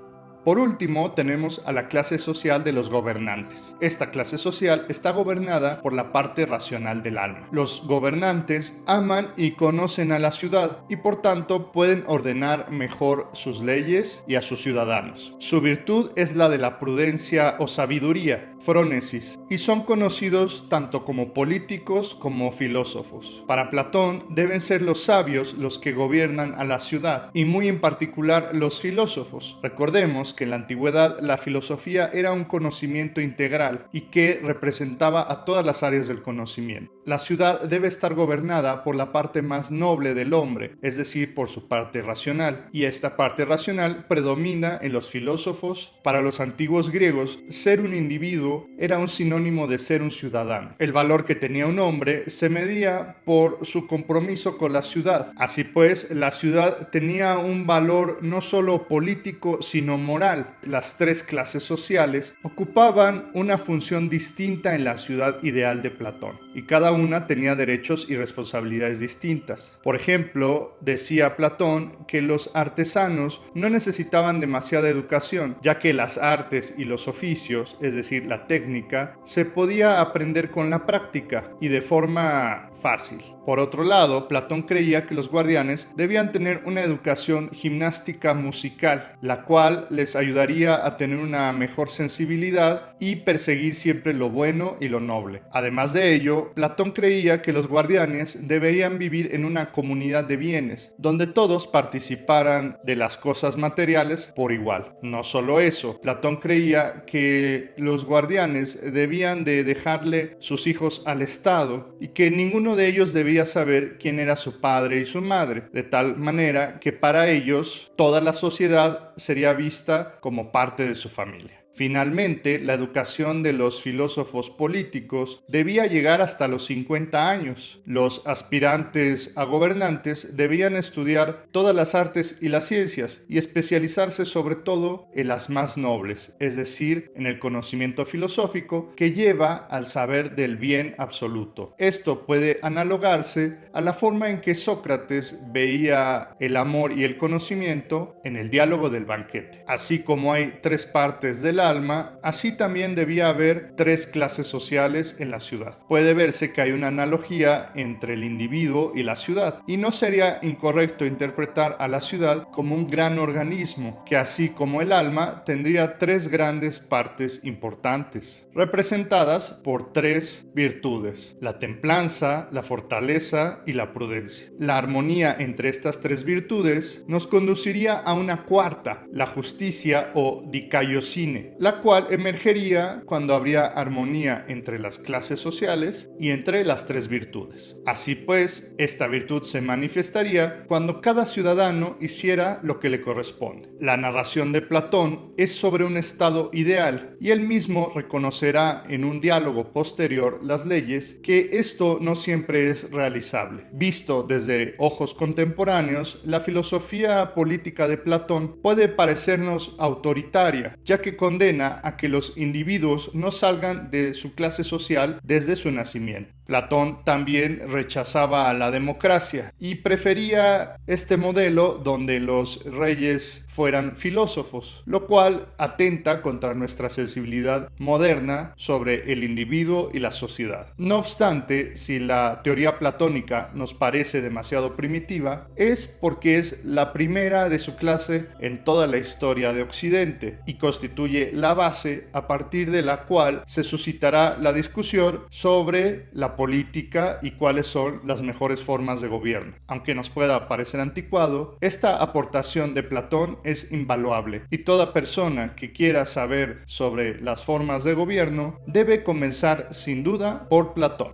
Por último, tenemos a la clase social de los gobernantes. Esta clase social está gobernada por la parte racional del alma. Los gobernantes aman y conocen a la ciudad y por tanto pueden ordenar mejor sus leyes y a sus ciudadanos. Su virtud es la de la prudencia o sabiduría, frónesis, y son conocidos tanto como políticos como filósofos. Para Platón deben ser los sabios los que gobiernan a la ciudad y muy en particular los filósofos. Recordemos que en la antigüedad la filosofía era un conocimiento integral y que representaba a todas las áreas del conocimiento. La ciudad debe estar gobernada por la parte más noble del hombre, es decir, por su parte racional, y esta parte racional predomina en los filósofos. Para los antiguos griegos, ser un individuo era un sinónimo de ser un ciudadano. El valor que tenía un hombre se medía por su compromiso con la ciudad. Así pues, la ciudad tenía un valor no solo político, sino moral. Las tres clases sociales ocupaban una función distinta en la ciudad ideal de Platón, y cada una tenía derechos y responsabilidades distintas. Por ejemplo, decía Platón que los artesanos no necesitaban demasiada educación, ya que las artes y los oficios, es decir, la técnica, se podía aprender con la práctica y de forma fácil. Por otro lado, Platón creía que los guardianes debían tener una educación gimnástica musical, la cual les ayudaría a tener una mejor sensibilidad y perseguir siempre lo bueno y lo noble. Además de ello, Platón creía que los guardianes deberían vivir en una comunidad de bienes, donde todos participaran de las cosas materiales por igual. No solo eso, Platón creía que los guardianes debían de dejarle sus hijos al Estado y que ninguno de ellos debía saber quién era su padre y su madre, de tal manera que para ellos toda la sociedad sería vista como parte de su familia. Finalmente, la educación de los filósofos políticos debía llegar hasta los 50 años. Los aspirantes a gobernantes debían estudiar todas las artes y las ciencias y especializarse sobre todo en las más nobles, es decir, en el conocimiento filosófico que lleva al saber del bien absoluto. Esto puede analogarse a la forma en que Sócrates veía el amor y el conocimiento en el diálogo del banquete. Así como hay tres partes del alma, así también debía haber tres clases sociales en la ciudad. Puede verse que hay una analogía entre el individuo y la ciudad, y no sería incorrecto interpretar a la ciudad como un gran organismo, que así como el alma tendría tres grandes partes importantes, representadas por tres virtudes: la templanza, la fortaleza y la prudencia. La armonía entre estas tres virtudes nos conduciría a una cuarta, la justicia o dikaiosine, la cual emergería cuando habría armonía entre las clases sociales y entre las tres virtudes. Así pues, esta virtud se manifestaría cuando cada ciudadano hiciera lo que le corresponde. La narración de Platón es sobre un estado ideal, y él mismo reconocerá en un diálogo posterior las leyes que esto no siempre es realizable. Visto desde ojos contemporáneos, la filosofía política de Platón puede parecernos autoritaria, ya que condena a que los individuos no salgan de su clase social desde su nacimiento. Platón también rechazaba a la democracia y prefería este modelo donde los reyes fueran filósofos, lo cual atenta contra nuestra sensibilidad moderna sobre el individuo y la sociedad. No obstante, si la teoría platónica nos parece demasiado primitiva, es porque es la primera de su clase en toda la historia de Occidente y constituye la base a partir de la cual se suscitará la discusión sobre la política y cuáles son las mejores formas de gobierno. Aunque nos pueda parecer anticuado, esta aportación de Platón es invaluable, y toda persona que quiera saber sobre las formas de gobierno debe comenzar sin duda por Platón.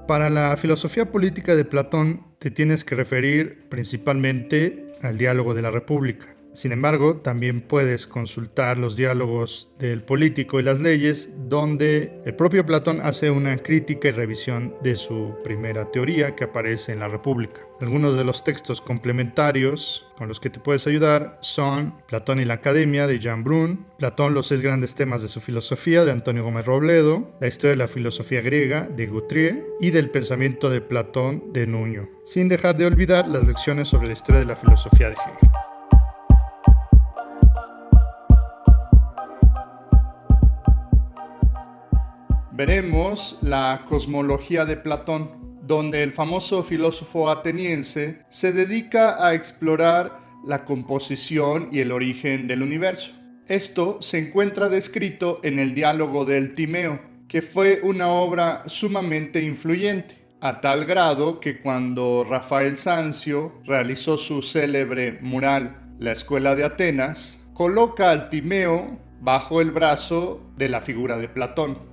Para la filosofía política de Platón te tienes que referir principalmente al diálogo de la República. Sin embargo, también puedes consultar los diálogos del Político y las leyes, donde el propio Platón hace una crítica y revisión de su primera teoría que aparece en la República. Algunos de los textos complementarios con los que te puedes ayudar son Platón y la Academia de Jean Brun, Platón, los 6 grandes temas de su filosofía de Antonio Gómez Robledo, La historia de la filosofía griega de Guthrie y del pensamiento de Platón de Nuño, sin dejar de olvidar las lecciones sobre la historia de la filosofía de Hegel. Veremos la cosmología de Platón, donde el famoso filósofo ateniense se dedica a explorar la composición y el origen del universo. Esto se encuentra descrito en el diálogo del Timeo, que fue una obra sumamente influyente, a tal grado que cuando Rafael Sanzio realizó su célebre mural La Escuela de Atenas, coloca al Timeo bajo el brazo de la figura de Platón.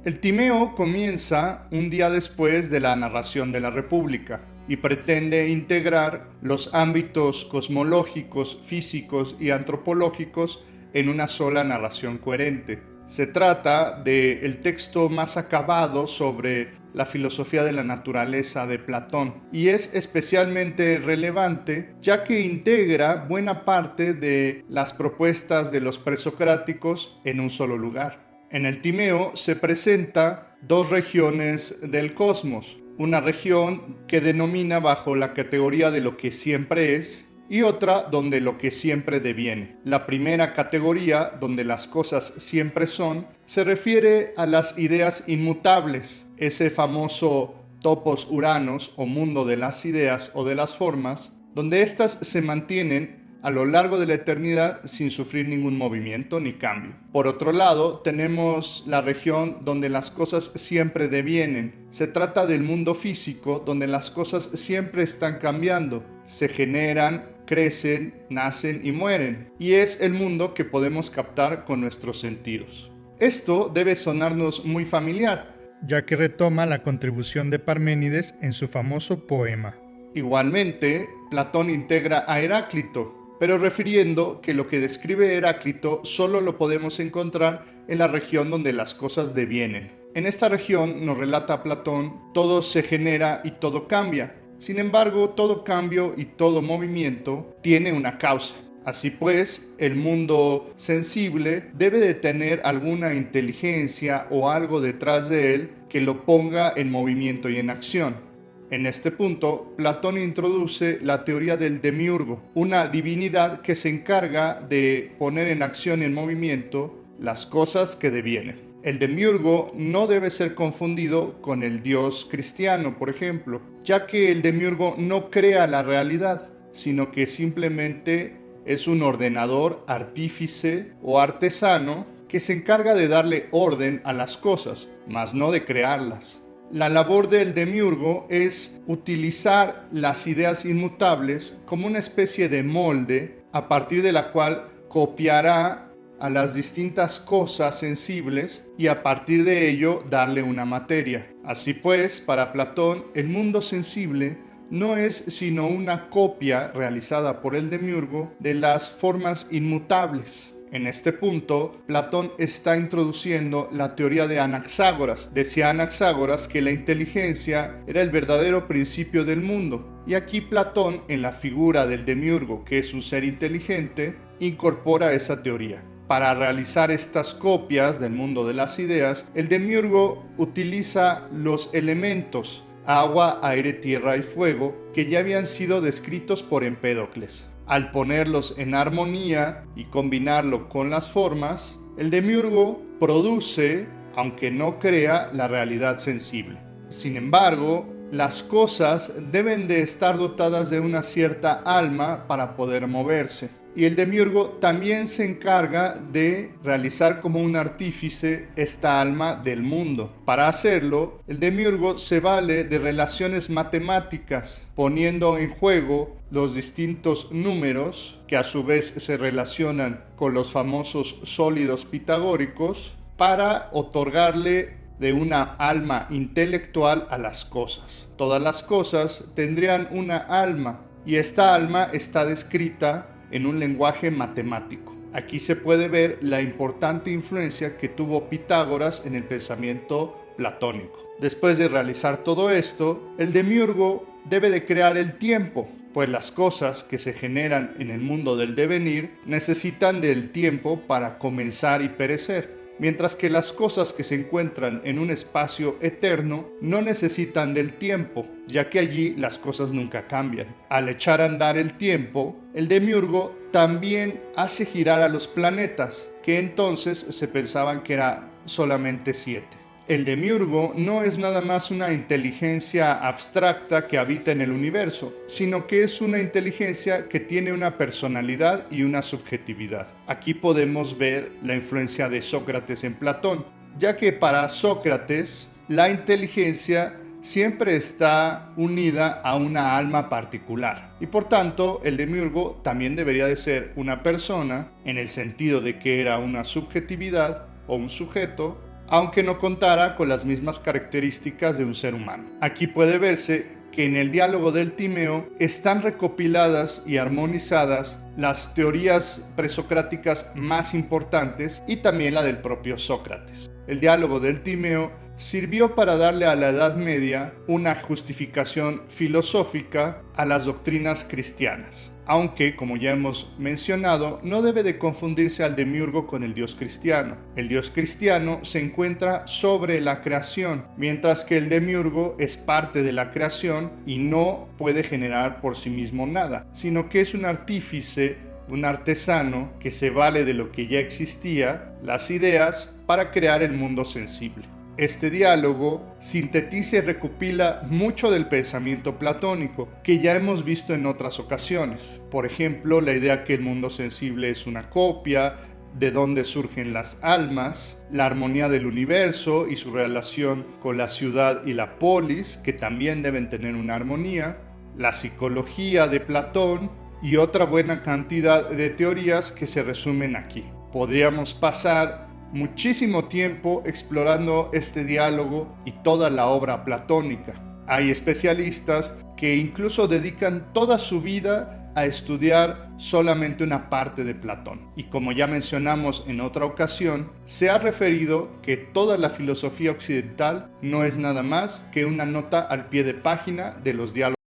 El Timeo comienza un día después de la narración de la República y pretende integrar los ámbitos cosmológicos, físicos y antropológicos en una sola narración coherente. Se trata del texto más acabado sobre la filosofía de la naturaleza de Platón y es especialmente relevante ya que integra buena parte de las propuestas de los presocráticos en un solo lugar. En el Timeo se presenta dos regiones del cosmos, una región que denomina bajo la categoría de lo que siempre es y otra donde lo que siempre deviene. La primera categoría, donde las cosas siempre son, se refiere a las ideas inmutables, ese famoso topos uranos o mundo de las ideas o de las formas, donde éstas se mantienen a lo largo de la eternidad sin sufrir ningún movimiento ni cambio. Por otro lado, tenemos la región donde las cosas siempre devienen. Se trata del mundo físico, donde las cosas siempre están cambiando, se generan, crecen, nacen y mueren, y es el mundo que podemos captar con nuestros sentidos. Esto debe sonarnos muy familiar, ya que retoma la contribución de Parménides en su famoso poema. Igualmente, Platón integra a Heráclito, pero refiriendo que lo que describe Heráclito solo lo podemos encontrar en la región donde las cosas devienen. En esta región, nos relata Platón, todo se genera y todo cambia. Sin embargo, todo cambio y todo movimiento tiene una causa. Así pues, el mundo sensible debe de tener alguna inteligencia o algo detrás de él que lo ponga en movimiento y en acción. En este punto, Platón introduce la teoría del demiurgo, una divinidad que se encarga de poner en acción y en movimiento las cosas que devienen. El demiurgo no debe ser confundido con el dios cristiano, por ejemplo, ya que el demiurgo no crea la realidad, sino que simplemente es un ordenador, artífice o artesano que se encarga de darle orden a las cosas, mas no de crearlas. La labor del demiurgo es utilizar las ideas inmutables como una especie de molde a partir de la cual copiará a las distintas cosas sensibles y a partir de ello darle una materia. Así pues, para Platón, el mundo sensible no es sino una copia realizada por el demiurgo de las formas inmutables. En este punto, Platón está introduciendo la teoría de Anaxágoras. Decía Anaxágoras que la inteligencia era el verdadero principio del mundo. Y aquí Platón, en la figura del demiurgo, que es un ser inteligente, incorpora esa teoría. Para realizar estas copias del mundo de las ideas, el demiurgo utiliza los elementos agua, aire, tierra y fuego que ya habían sido descritos por Empédocles. Al ponerlos en armonía y combinarlo con las formas, el demiurgo produce, aunque no crea, la realidad sensible. Sin embargo, las cosas deben de estar dotadas de una cierta alma para poder moverse. Y el demiurgo también se encarga de realizar como un artífice esta alma del mundo. Para hacerlo, el demiurgo se vale de relaciones matemáticas, poniendo en juego los distintos números, que a su vez se relacionan con los famosos sólidos pitagóricos, para otorgarle de una alma intelectual a las cosas. Todas las cosas tendrían una alma, y esta alma está descrita en un lenguaje matemático. Aquí se puede ver la importante influencia que tuvo Pitágoras en el pensamiento platónico. Después de realizar todo esto, el demiurgo debe de crear el tiempo, pues las cosas que se generan en el mundo del devenir necesitan del tiempo para comenzar y perecer, mientras que las cosas que se encuentran en un espacio eterno no necesitan del tiempo, ya que allí las cosas nunca cambian. Al echar a andar el tiempo, el demiurgo también hace girar a los planetas, que entonces se pensaban que eran solamente 7. El demiurgo no es nada más una inteligencia abstracta que habita en el universo, sino que es una inteligencia que tiene una personalidad y una subjetividad. Aquí podemos ver la influencia de Sócrates en Platón, ya que para Sócrates la inteligencia siempre está unida a una alma particular. Y por tanto, el demiurgo también debería de ser una persona, en el sentido de que era una subjetividad o un sujeto, aunque no contara con las mismas características de un ser humano. Aquí puede verse que en el diálogo del Timeo están recopiladas y armonizadas las teorías presocráticas más importantes y también la del propio Sócrates. El diálogo del Timeo sirvió para darle a la Edad Media una justificación filosófica a las doctrinas cristianas, aunque, como ya hemos mencionado, no debe de confundirse al demiurgo con el dios cristiano. El dios cristiano se encuentra sobre la creación, mientras que el demiurgo es parte de la creación y no puede generar por sí mismo nada, sino que es un artífice, un artesano que se vale de lo que ya existía, las ideas, para crear el mundo sensible. Este diálogo sintetiza y recopila mucho del pensamiento platónico que ya hemos visto en otras ocasiones. Por ejemplo, la idea que el mundo sensible es una copia, de dónde surgen las almas, la armonía del universo y su relación con la ciudad y la polis, que también deben tener una armonía, la psicología de Platón y otra buena cantidad de teorías que se resumen aquí. Podríamos pasar muchísimo tiempo explorando este diálogo y toda la obra platónica. Hay especialistas que incluso dedican toda su vida a estudiar solamente una parte de Platón. Y como ya mencionamos en otra ocasión, se ha referido que toda la filosofía occidental no es nada más que una nota al pie de página de los diálogos